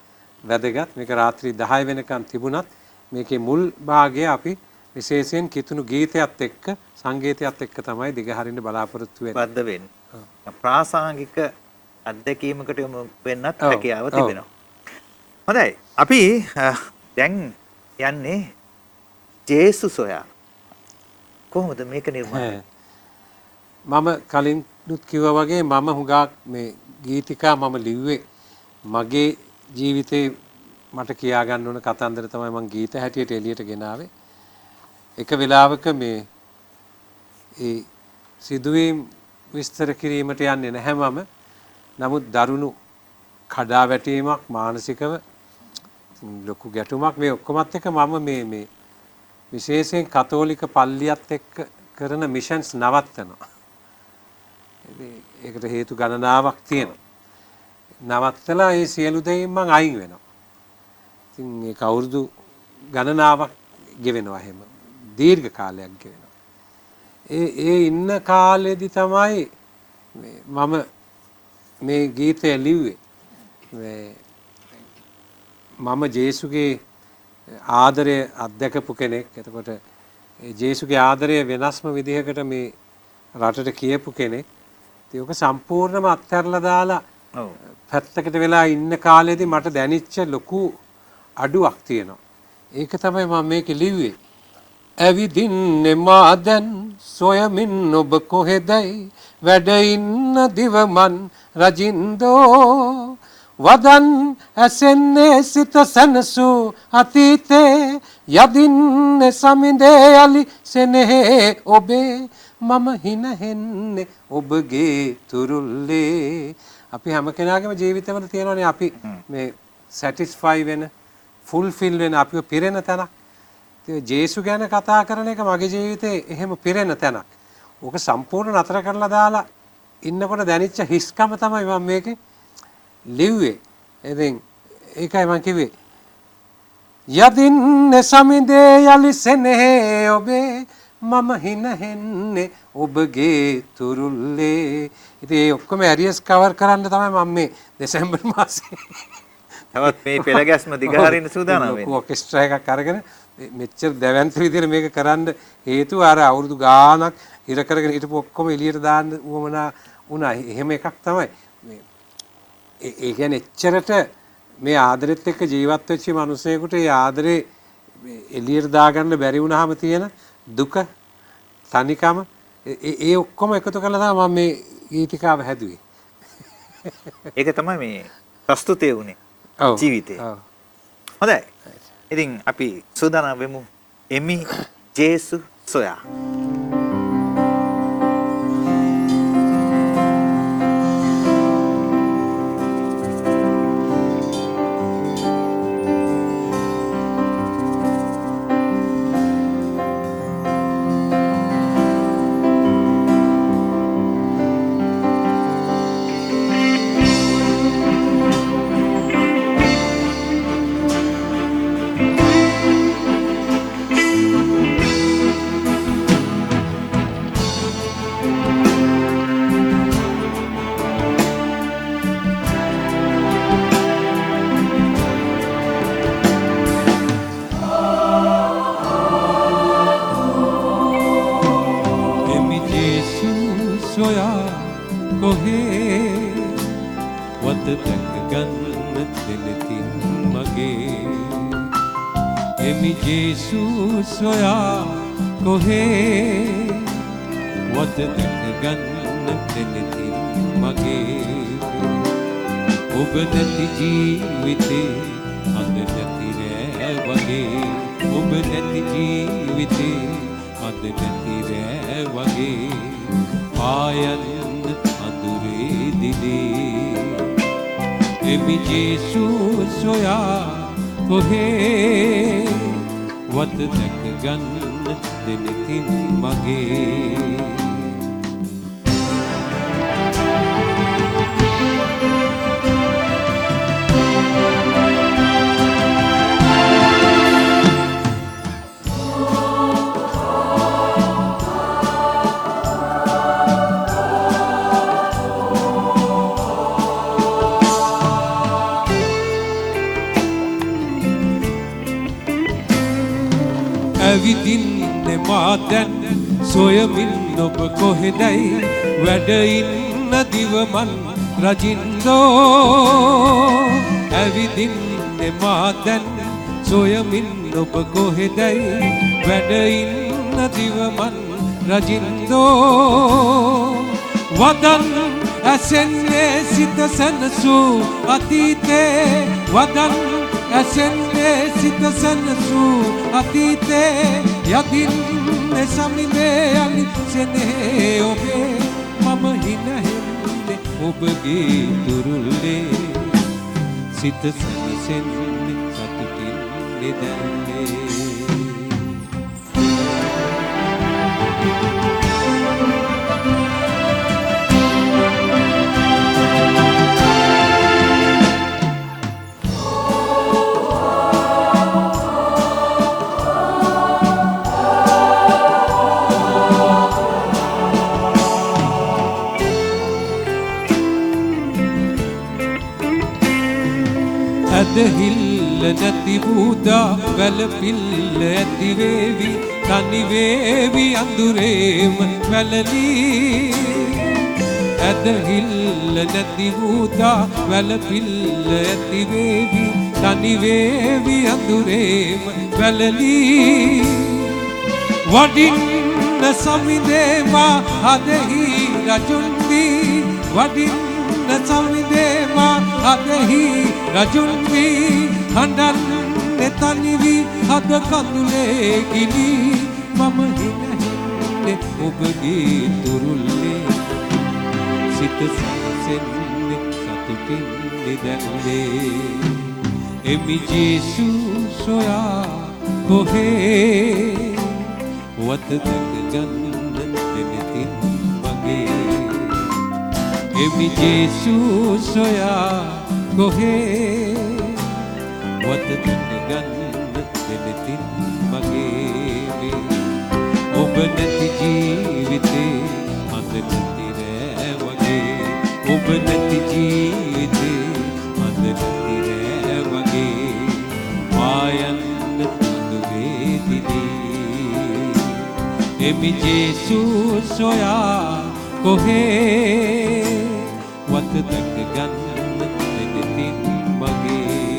වැදගත්. මේක රාත්‍රී 10 වෙනකන් තිබුණත් මේකේ මුල් භාගය අපි විශේෂයෙන් කිතුණු ගීතයත් එක්ක සංගීතයත් එක්ක තමයි දිගහරින්න බලාපොරොත්තු වෙන්නේ. බද්ධ වෙන්නේ. ප්‍රාසංගික අත්දැකීමකට යොමු වෙන්නත් හැකියාව තිබෙනවා. හොඳයි. අපි දැන් යන්නේ ජේසු සොයා. කොහොමද මේක නිර්මාණය? මම කලින්ුත් කිව්වා වගේ මම හුඟක් මේ ගීතිකා මම ලිව්වේ මගේ ජීවිතේ මට කියා ගන්න ඕන කතන්දර තමයි මම ගීත හැටියට එළියට ගෙනාවේ. එක වෙලාවක මේ ඒ සිදුවීම් විස්තර කිරීමට යන්නේ නැහැ මම. නමුත් දරුණු කඩාවැටීමක් මානසිකව ලොකු ගැටුමක් මේ ඔක්කොමත් එක්ක මම මේ විශේෂයෙන් කතෝලික පල්ලියත් එක්ක කරන මිෂන්ස් නවත්තනවා. ඒකට හේතු ගණනාවක් තියෙනවා. නවත්තලා ඒ සියලු දෙයින් මං අයින් වෙනවා. ඉතින් මේක අවුරුදු ගණනාවක් ගෙවෙනවා එහෙම. දීර්ඝ කාලයක් ගෙවෙනවා. ඒ ඉන්න කාලෙදි තමයි මම මේ ගීතය ලිව්වේ. මම ජේසුගේ ආදරය අත්දැකපු කෙනෙක්. එතකොට ජේසුගේ ආදරය වෙනස්ම විදිහකට මේ රටට කියපු කෙනෙක්. ඒක සම්පූර්ණයෙන්ම අත්හැරලා දාලා පැත්තකට වෙලා ඉන්න කාලෙදි මට දැනෙච්ච ලොකු අඩුවක් තියෙනවා. ඒක තමයි මම මේක ලිව්වේ. ඇවිදින්නේ මා දැන් සොයමින් ඔබ කොහෙදයි වැඩ ඉන්න දිවමන් රජින්දෝ වදන් ඇසෙන්නේ සිත සැනසූ අතීතේ යදින්නේ සමිඳේ යලි සෙනෙහේ ඔබේ මම හිනහෙන්නේ ඔබගේ තුරුල්ලේ. අපි හැම කෙනාගේම ජීවිතවල තියෙනවානේ අපි මේ සැටිස්ෆයි වෙන ෆුල්ෆිල් වෙන අපිව පිරෙන තැනක්. ජේසු ගැන කතා කරන එක මගේ ජීවිතේ එහෙම පිරෙන තැනක්. ඕක සම්පූර්ණ නතර කරලා දාලා ඉන්නකොට දැනෙච්ච හිස්කම තමයි මම මේකේ ලිව්වේ. ඉතින් ඒකයි මම කිව්වේ. යදින්නේ සමිඳේ යලි සෙනෙහේ ඔබේ මම හිනහෙන්නේ ඔබගේ තුරුල්ලේ. ඉතින් ඒ ඔක්කොම ඇරියස් කවර් කරන්න තමයි මම මේ දෙසැම්බර් මාසේ තවත් මේ පෙළ ගැස්ම දිගහරින්න සූදානම් වෙන්නේ. ඔකෙස්ට්‍රා එකක් අරගෙන මෙච්චර දැවැන්ත විදිහට මේක කරන්න හේතුව අර අවුරුදු ගාණක් ඉර කරගෙන හිටපු ඔක්කොම එළියට දාන්න උවමනා වුණා. එහෙම එකක් තමයි. ඒ කියන්නේ එච්චරට මේ ආදරෙත් එක්ක ජීවත් වෙච්ච මිනිසෙකුට ඒ ආදරේ එළියට දාගන්න බැරි වුණාම තියෙන දුක තනිකම ඒ ඔක්කොම එකතු කරලා තමයි මම මේ ගීතිකාව හැදුවේ. ඒක තමයි මේ ප්‍රස්තුතය වුණේ ජීවිතේ. හොඳයි. ඉතින් අපි සූදානම් වෙමු එමි ජේසු සොයා. කොහේ වත දැක ගන්න දෙලතින් මගේ එමි ජේසුස් සොයා කොහේ වත දැක ගන්න දෙලතින් මගේ ඔබ නැති ජීවිතේ අද නැති රෑ වගේ ඔබ නැති ජීවිතේ අද නැති රෑ වගේ ආයන්න අඳුරේ දිනේ එමි ජේසුස් සොයා කොහේ වත දැක ගන්න දෙලතින් මගේ ඇවිදින්නේ මා දැන් සොයමින් ඔබ කොහෙදයි වැඩ ඉන්න දිවමන් රජින්දෝ ඇවිදින්නේ මා දැන් සොයමින් ඔබ කොහෙදයි වැඩ ඉන්න දිවමන් රජින්දෝ වදන් ඇසෙන්නේ සිත සැනසූ අතීතේ වදන් ඇසෙන්නේ සිත සැනසූ අතීතේ යදින් සමිදේ යලි සෙනේ ඔබේ මම හිනහෙන්නේ ඔබගේ තුරුල්ලේ සිත සැනසෙන්නේ සතුටින් නිදැල්ලේ ඇදහිල්ල නැති වූදා වැලපිල්ල ඇති වේවි තනි වේවි අඳුරේම වැළලී ඇදහිල්ල නැති වූදා වැලපිල්ල ඇති වේවි තනි වේවි අඳුරේම වැළලී වඩින්න සමිදේමා හදෙහි රජුන් වී වඩින්න සමිදේමා හදෙහි රජුන් වී හඬන්නේ තනිවි හද කඳුලේ ගිනි මම හිනහෙන්නේ ඔබගේ තුරුල්ලේ සිත සැනසෙන්නේ සතුටින් නිදැල්ලේ එමි ජේසුස් සොයා කොහේ වත දැක ගන්න දෙලතින් මගේ එමි ජේසුස් සොයා කොහේ වත දැක ගන්න දෙලතින් මගේ ඔබ නැති ජීවිතේ අද නැති රෑ වගේ ඔබ නැති ජීවිතේ අද නැති රෑ වගේ ආයන්න අඳුරේ දිනේ එමි ජේසුස් සොයා කොහේ වත දැක ගන්න දෙලතින් මගේ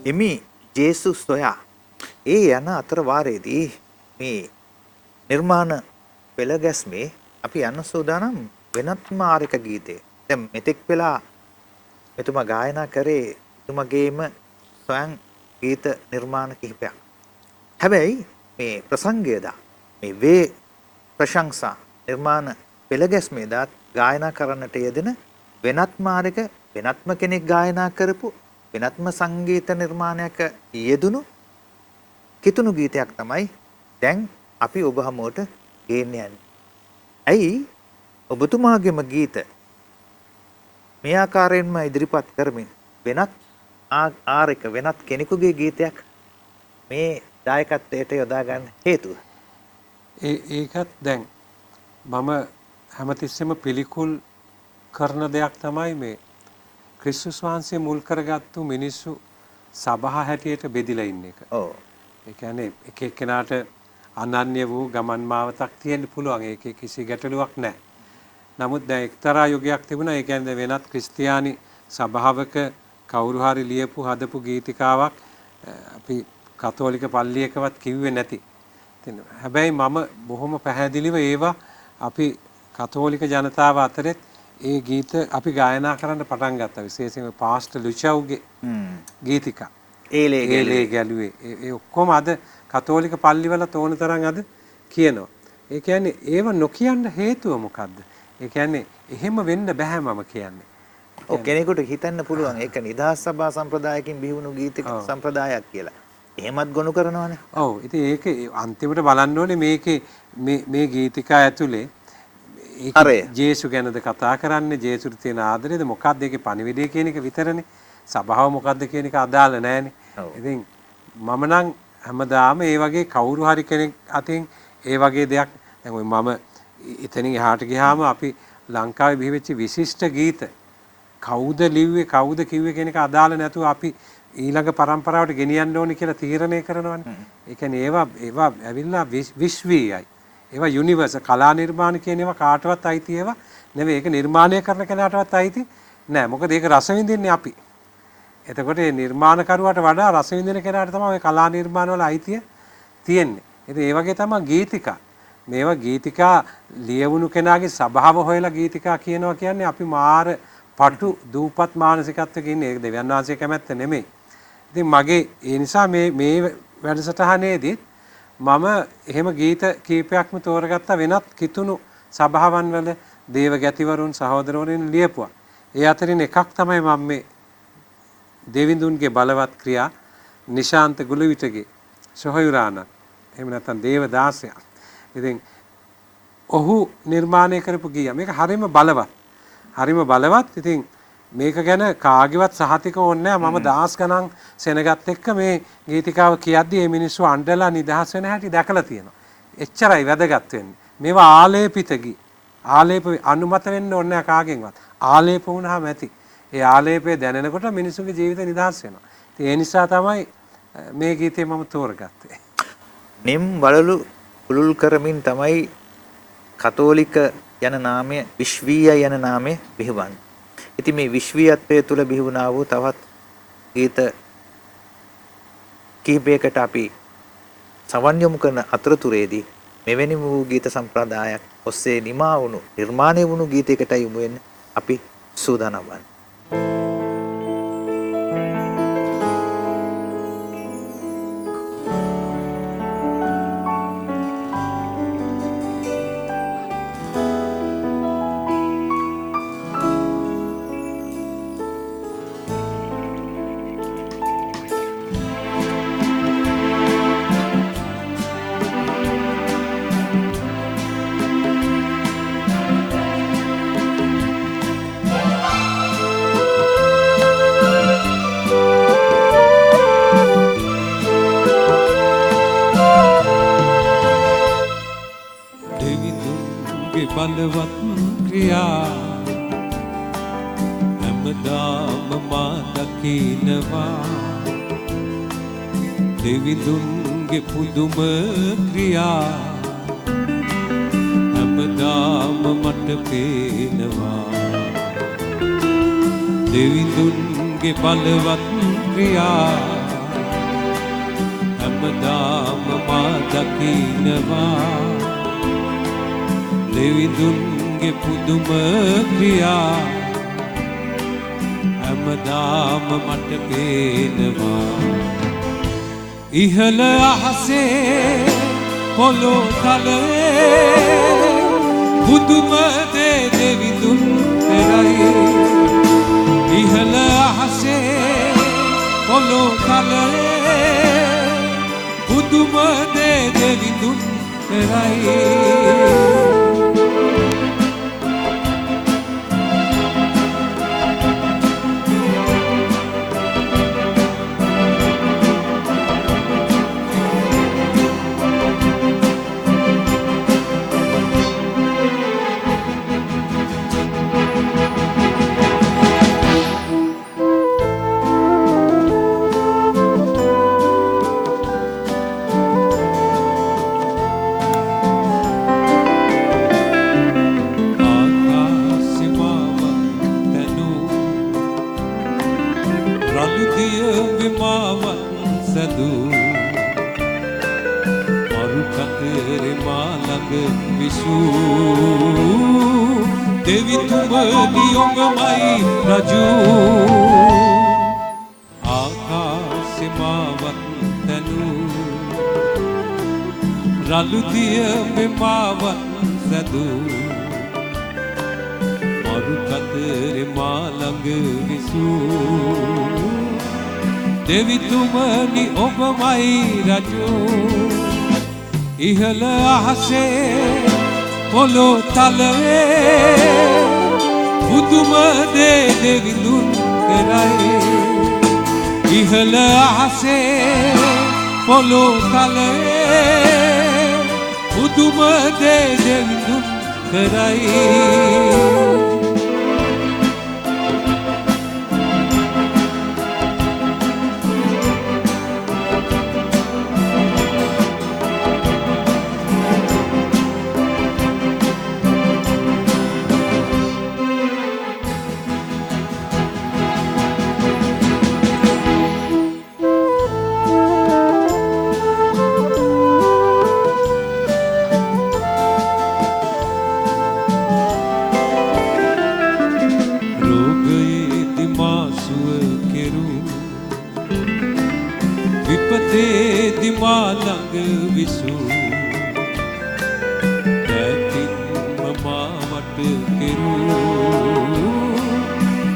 එමි ජේසුස් සොයා ඒ යන අතර වාරයේදී මේ නිර්මාණ පෙළ ගැස්මේ අපි යන්න සූදානම් වෙනත්ම ආරක ගීතේ. දැන් මෙතෙක් වෙලා එතුමා ගායනා කරේ එතුමගේම ස්වයං ගීත නිර්මාණ කිහිපයක්. හැබැයි මේ ප්‍රසංගයේදා මේ වේ ප්‍රශංසා නිර්මාණ පෙළ ගැස්මේදාත් ගායනා කරන්නට යෙදෙන වෙනත්ම ආරක වෙනත්ම කෙනෙක් ගායනා කරපු වෙනත්ම සංගීත නිර්මාණයක යෙදුණු කිතුණු ගීතයක් තමයි දැන් අපි ඔබ හමුවට ගේන්න යන්නේ. ඇයි ඔබතුමාගේම ගීත මේ ආකාරයෙන්ම ඉදිරිපත් කරමින් වෙනත් ආරක වෙනත් කෙනෙකුගේ ගීතයක් මේ දායකත්වයට යොදා ගන්න හේතුව? ඒකත් දැන් මම හැමතිස්සෙම පිළිකුල් කරන දෙයක් තමයි මේ ක්‍රිස්තුස් වහන්සේ මුල් කරගත්තු මිනිස්සු සභා හැටියට බෙදිලා ඉන්න එක. ඔව්. ඒ කියන්නේ එක එක්කෙනාට අනන්‍ය වූ ගමන් මාවතක් තියෙන්න පුළුවන්. ඒකේ කිසි ගැටලුවක් නැහැ. නමුත් දැන් එක්තරා යුගයක් තිබුණා. ඒ කියන්නේ වෙනත් ක්‍රිස්තියානි සභාවක කවුරු හරි ලියපු හදපු ගීතිකාවක් අපි කතෝලික පල්ලියකවත් කිව්වේ නැති. ඉතින් හැබැයි මම බොහොම පැහැදිලිව ඒවා අපි කතෝලික ජනතාව අතරෙත් ඒ ගීත අපි ගායනා කරන්න පටන් ගත්තා. විශේෂයෙන්ම පාස්ටර් ලුචව්ගේ ගීතිකා. ඒලේ ගැලුවේ. ඒ ඔක්කොම අද කතෝලික පල්ලිවල තෝරන තරම් අද කියනවා. ඒ කියන්නේ ඒව නොකියන්න හේතුව මොකද්ද? ඒ කියන්නේ එහෙම වෙන්න බෑ මම කියන්නේ. ඔව් කෙනෙකුට හිතන්න පුළුවන් ඒක නිදහස් සභා සම්ප්‍රදායකින් බිහිවුණු ගීතික සම්ප්‍රදායක් කියලා. එහෙමත් ගොනු කරනවානේ. ඔව්. ඉතින් ඒක අන්තිමට බලන්න ඕනේ මේකේ මේ ගීතිකා ඇතුලේ ජේසු ගැනද කතා කරන්නේ, ජේසුට තියෙන ආදරේද, මොකක්ද ඒකේ පණිවිඩය කියන එක විතරනේ. සභාව මොකක්ද කියන එක අදාළ නැහැනේ. ඉතින් මම නම් හැමදාම ඒ වගේ කවුරු හරි කෙනෙක් අතින් ඒ වගේ දෙයක් දැන් ඔය මම එතනින් එහාට ගියාම අපි ලංකාවේ බිහිවෙච්ච විශිෂ්ට ගීත කවුද ලිව්වේ කවුද කිව්වේ කියන එක අදාළ නැතුව අපි ඊළඟ පරම්පරාවට ගෙනියන්න ඕනේ කියලා තීරණය කරනවානේ. ඒ කියන්නේ ඒවා ඇවිල්ලා විශ්වීයයි. ඒවා යුනිවර්සල් කලා නිර්මාණ කියන ඒවා කාටවත් අයිති ඒවා නෙවෙයි. ඒක නිර්මාණය කරන කෙනාටවත් අයිති නෑ. මොකද ඒක රස විඳින්නේ අපි. එතකොට මේ නිර්මාණකරුවාට වඩා රස විඳින කෙනාට තමයි ඔය කලා නිර්මාණ වල අයිතිය තියෙන්නේ. ඉතින් ඒ වගේ තමයි ගීතිකා. මේවා ගීතිකා ලියවුණු කෙනාගේ ස්වභාව හොයලා ගීතිකා කියනවා කියන්නේ අපි මාර පටු දූපත් මානසිකත්වයක ඉන්නේ. ඒක දෙවියන් වහන්සේ කැමැත්ත නෙමෙයි. ඉතින් මගේ ඒ නිසා මේ වැඩසටහනේදී මම එහෙම ගීත කීපයක්ම තෝරගත්ත වෙනත් කිතුණු සභාවන් වල දේව ගැතිවරුන් සහෝදරවරුන් ලියපුවා. ඒ අතරින් එකක් තමයි මම මේ දෙවිඳුන්ගේ බලවත් ක්‍රියා නිශාන්ත ගුලවිටගේ සොහයුරාණන් එහෙම නැත්නම් දේවදාසයා. ඉතින් ඔහු නිර්මාණය කරපු ගීය මේක හරිම බලවත්. හරිම බලවත්. ඉතින් මේක ගැන කාගේවත් සහතික ඕනේ නැහැ. මම දහස් ගණන් සෙනගත් එක්ක මේ ගීතිකාව කියද්දි මේ මිනිස්සු අඬලා නිදහස් වෙන හැටි දැකලා තියෙනවා. එච්චරයි වැදගත් වෙන්නේ. මේවා ආලේපිත ගී. ආලේප අනුමත වෙන්න ඕනේ නැහැ කාගෙන්වත්. ආලේප වුණාම ඇති. ඒ ආලේපය දැනෙනකොට මිනිසුන්ගේ ජීවිත නිදහස් වෙනවා. ඉතින් ඒ නිසා තමයි මේ ගීතේ මම තෝරගත්තේ. නිම් වලලු උලුල් කරමින් තමයි කතෝලික යන නාමය විශ්වීය යන නාමය බිහිවන්නේ. ඉතින් මේ විශ්වීයත්වයේ තුල බිහිවුණා වූ තවත් ගීත කිහිපයකට අපි සවන් යොමු කරන අතරතුරේදී මෙවැනි වූ ගීත සම්ප්‍රදායක් ඔස්සේ නිමා වුණු නිර්මාණය වුණු ගීතයකට යොමු වෙන්න අපි සූදානම් වන්නේ. බලවත් ක්‍රියා හැමදාම මා දකිනවා දෙවිඳුන්ගේ පුදුම ක්‍රියා හැමදාම මට පේනවා දෙවිඳුන්ගේ බලවත් ක්‍රියා හැමදාම මා දකිනවා දෙවිඳුන්ගේ පුදුම ක්‍රියා හැමදාම මට පේනවා ඉහළ අහසේ පොළොව තලයේ පුදුම දේ දෙවිඳුන් කරයි ඉහළ අහසේ පොළොව තලයේ පුදුම දේ දෙවිඳුන් කරයි දිය විමාවත් සැදූ මරු කතරේ මා ළඟ විසූ දෙවිතුමනි ඔබමයි රජු ආකාශෙ මාවත් තැනූ රළු දිය විමාවත් සැදූ මරු කතරේ මා ළඟ විසූ දෙවිතුමනි ඔබමයි රජු ඉහළ අහසේ පොළොව තලයේ බුදුම දේ දෙවිඳුන් කරයි ඉහළ අහසේ පොළොව තලයේ බුදුම දේ දෙවිඳුන් කරයි දිමා ළඟ විසූ දැතින්ම මාවට කෙරූ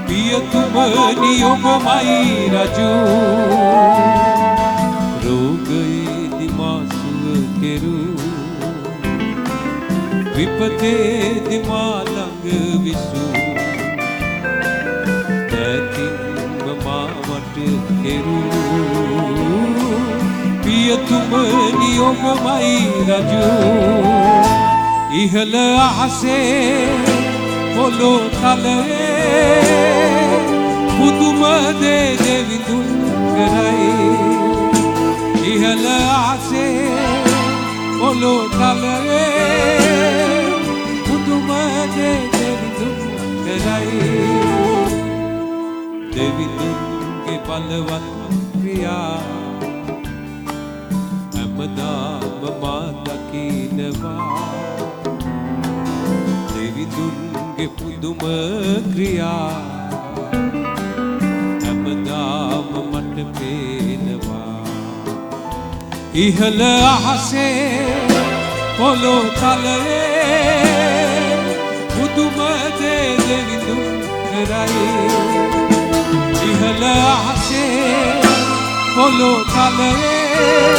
පියතුමනි ඔබමයි රජු රෝගයේ දිමා සුව කෙරූ විපතේ දිමා ළඟ විසූ දැතින්ම මාවට කෙරූ පියතුමනි ඔබමයි රජු ඉහළ අහසේ පොළොව තලයේ බුදුම දේ දෙවිඳුන් කරයි ඉහළ අහසේ පොළොව තලයේ බුදුම දේ දෙවිඳුන් කරයි දෙවිඳුන්ගේ බලවත් ක්‍රියා හැමදාම මා දකිනවා දෙවිඳුන්ගේ පුදුම ක්‍රියා හැමදාම මට පේනවා ඉහළ අහසේ පොළොව තලයේ පුදුම දේ දෙවිඳුන් කරයි ඉහළ අහසේ පොළොව තලයේ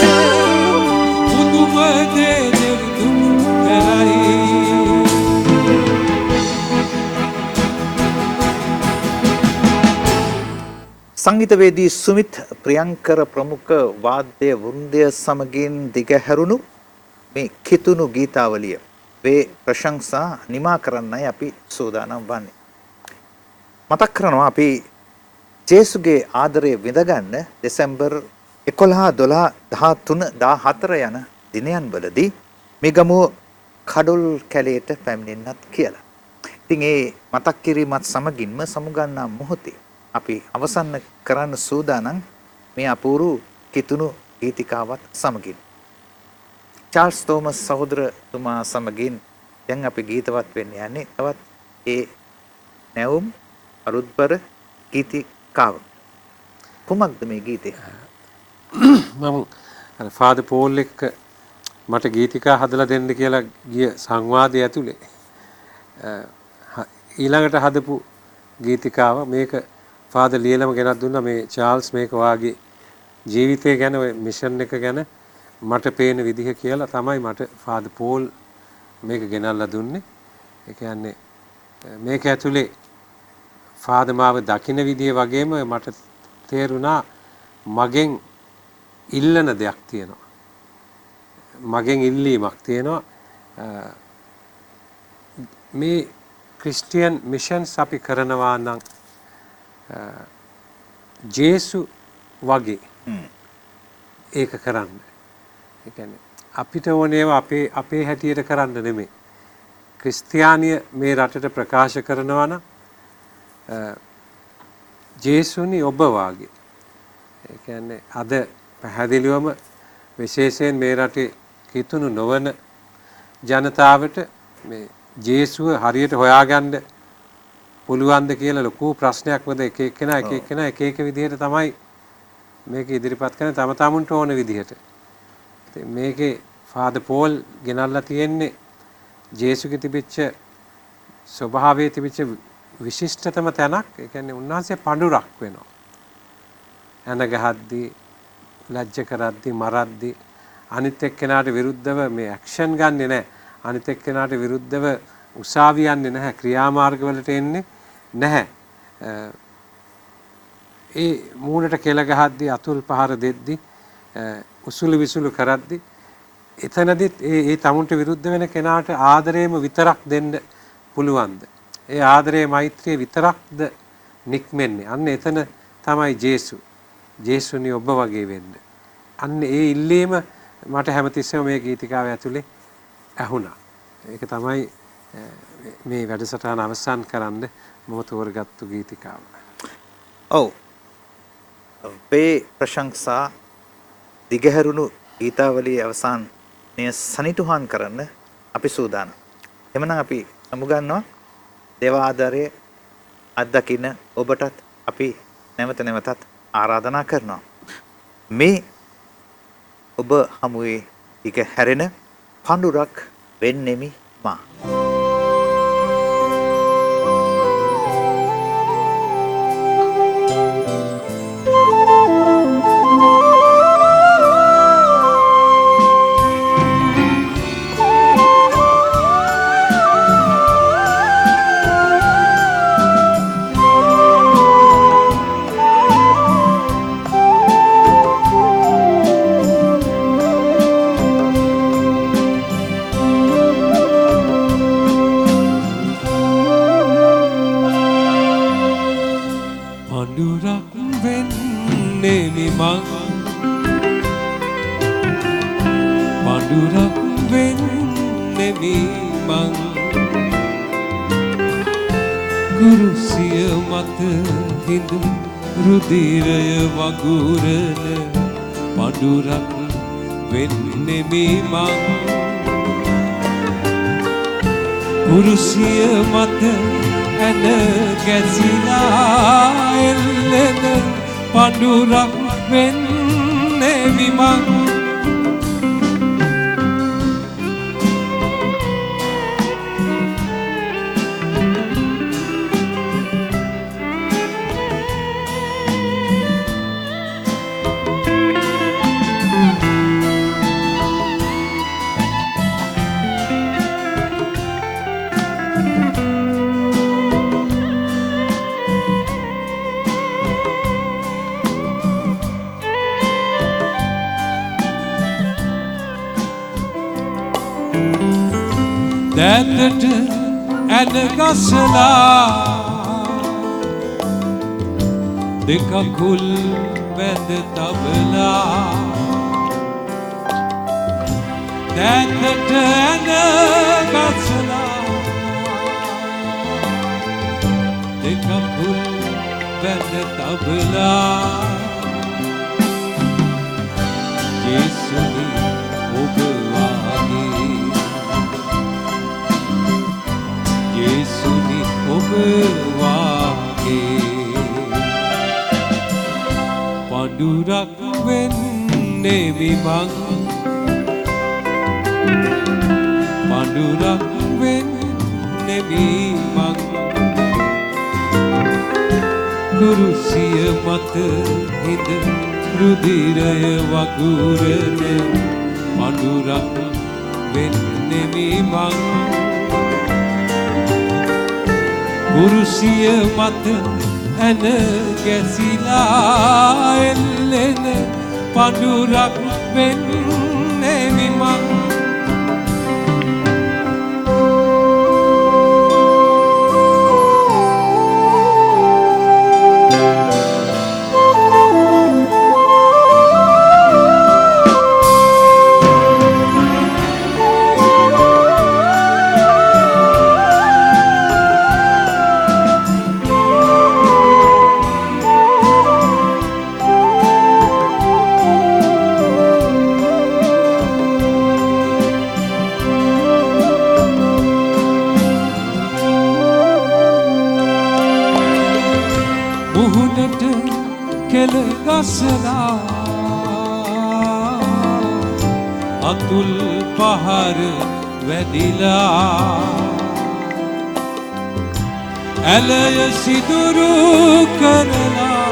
පුදුම දේ දෙවිඳුන් කරයි සංගීතවේදී සුමිත් ප්‍රියංකර ප්‍රමුඛ වාද්‍ය වෘන්දය සමගින් දිගහැරුණු මේ කිතුණු ගීතාවලිය වේ ප්‍රශංසා නිමා කරන්නයි අපි සූදානම් වන්නේ. මතක් කරනවා අපි ජේසුගේ ආදරය විඳගන්න දෙසැම්බර් 11, 12, 13, 14 යන දිනයන් වලදී මිගමුව කඩොල් කැලේට පැමිණෙන්නත් කියලා. ඉතින් ඒ මතක් කිරීමත් සමගින්ම සමුගන්නා මොහොතේ අපි අවසන් කරන්න සූදානම් මේ අපූර්ව කිතුණු ගීතිකාවත් සමගින්. චාල්ස් තෝමස් සහෝදරතුමා සමගින් දැන් අපි ගීතවත් වෙන්න යන්නේ තවත් ඒ නැවුම් අරුත්බර ගීතිකාව. කොහොමද මේ ගීතේ? මම අර ෆාදර් පෝල් එක්ක මට ගීතිකා හදලා දෙන්න කියලා ගිය සංවාදයේ ඇතුලේ ඊළඟට හදපු ගීතිකාව මේක ෆාදර් ලියලම ගෙනත් දුන්නා මේ චාල්ස් මේක වාගේ ජීවිතය ගැන ඔය මිෂන් එක ගැන මට පේන විදිහ කියලා තමයි මට ෆාදර් පෝල් මේක ගෙනල්ලා දුන්නේ. ඒ කියන්නේ මේක ඇතුලේ ෆාදර් මාව දකින්න විදිය වගේම මට තේරුණා මගෙන් ඉල්ලන දෙයක් තියෙනවා. මගෙන් ඉල්ලීමක් තියෙනවා. මේ ක්‍රිස්ටියන් මිෂන්ස් අපි කරනවා නම් ජේසු වගේ ඒක කරන්න. ඒ කියන්නේ අපිට ඕනේව අපේ හැටියට කරන්න නෙමෙයි. ක්‍රිස්තියානිය මේ රටට ප්‍රකාශ කරනවා නම් ජේසුනි ඔබ වාගේ ඒ කියන්නේ අද පැහැදිලිවම විශේෂයෙන් මේ රටේ කිතුණු නොවන ජනතාවට මේ ජේසුව හරියට හොයාගන්න පුළුවන්ද කියලා ලොකු ප්‍රශ්නයක් වද එක එක විදිහට තමයි මේක ඉදිරිපත් කරන තම තමුන්ට ඕන විදිහට. ඉතින් මේකේ ෆාදර් පෝල් ගෙනල්ලා තියෙන්නේ ජේසුගේ තිබිච්ච ස්වභාවයේ තිබිච්ච විශිෂ්ටතම තැනක්. ඒ කියන්නේ උන්වහන්සේ පඳුරක් වෙනවා. ඇන ගහද්දී, ලැජ්ජ කරද්දී, මරද්දී අනිත් එක්කෙනාට විරුද්ධව මේ ඇක්ෂන් ගන්නෙ නැහැ. අනිත් එක්කෙනාට විරුද්ධව උසාවි යන්නේ නැහැ. ක්‍රියාමාර්ග වලට එන්නේ නැහැ. ඒ මූණට කෙල ගහද්දී, අතුල් පහර දෙද්දී, උසුළු විසුළු කරද්දී එතනදිත් ඒ තමුන්ට විරුද්ධ වෙන කෙනාට ආදරේම විතරක් දෙන්න පුළුවන්ද? ඒ ආදරේ මෛත්‍රිය විතරක්ද නික්මෙන්නේ? අන්න එතන තමයි ජේසු. ජේසුනි ඔබ වගේ වෙන්න. අන්න ඒ ඉල්ලීම මට හැමතිස්සෙම මේ ගීතිකාව ඇතුලේ ඇහුණා. ඒක තමයි මේ වැඩසටහන අවසන් කරන්න මම තෝරගත්තු ගීතිකාව. ඔව්. අපේ ප්‍රශංසා දිගහැරුණු ගීතාවලියේ අවසානය සනිටුහන් කරන්න අපි සූදානම්. එමනම් අපි සමුගන්නවා දේවාදරය අත්දකින්න ඔබටත් අපි නැවත නැවතත් ආරාධනා කරනවා. මේ ඔබ හමුවේ ටික හැරෙන පඳුරක් වෙන්නෙමි මා. රුධිරය වගුරන පඳුරක් වෙන්නෙමි මං කුරුසිය මත ඇන ගැසිලා එල්ලෙන පඳුරක් වෙන්නෙමි මං දැතට ඇන ගසලා දෙකකුල් බැඳ තබලා දැතට ඇන ගසලා දෙකකුල් බැඳ තබලා ජේසුනි ඔබ ජේසුනි ඔබ වාගේ පඳුරක් වෙන්නෙමි මං පඳුරක් වෙන්නෙමි මං කුරුසිය මත හිඳ රුධිරය වගුරන පඳුරක් වෙන්නෙමි මං කුරුසිය මත ඇන ගැසිලා එල්ලෙන පඳුරක් වෙන්නෙමි මං පවනට කෙල ගසලා අතුල් පහර වැදිලා ඇලය සිදුරු කරලා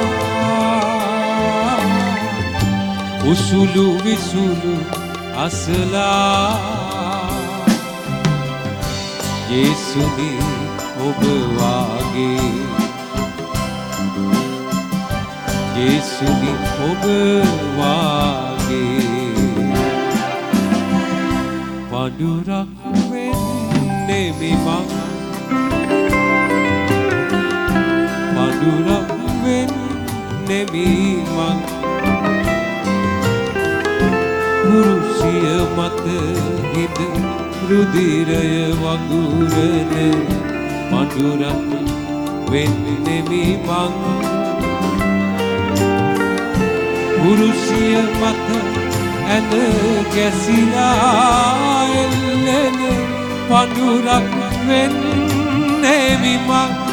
උසුළු විසුළු අසලා යේසුනි ඔබ වාගේ යේසුනි ඔබ වාගේ පඳුරක් වෙන්නේ මං පඳුරක් වෙන්නේ මං පුරුෂිය මත හිද රුධිරය වගුරන පඳුරක් වෙන්නේ මං පුරුෂිය මත ඇන ගැසිලා එල්ලෙන පඳුරක් වෙන්නේ මං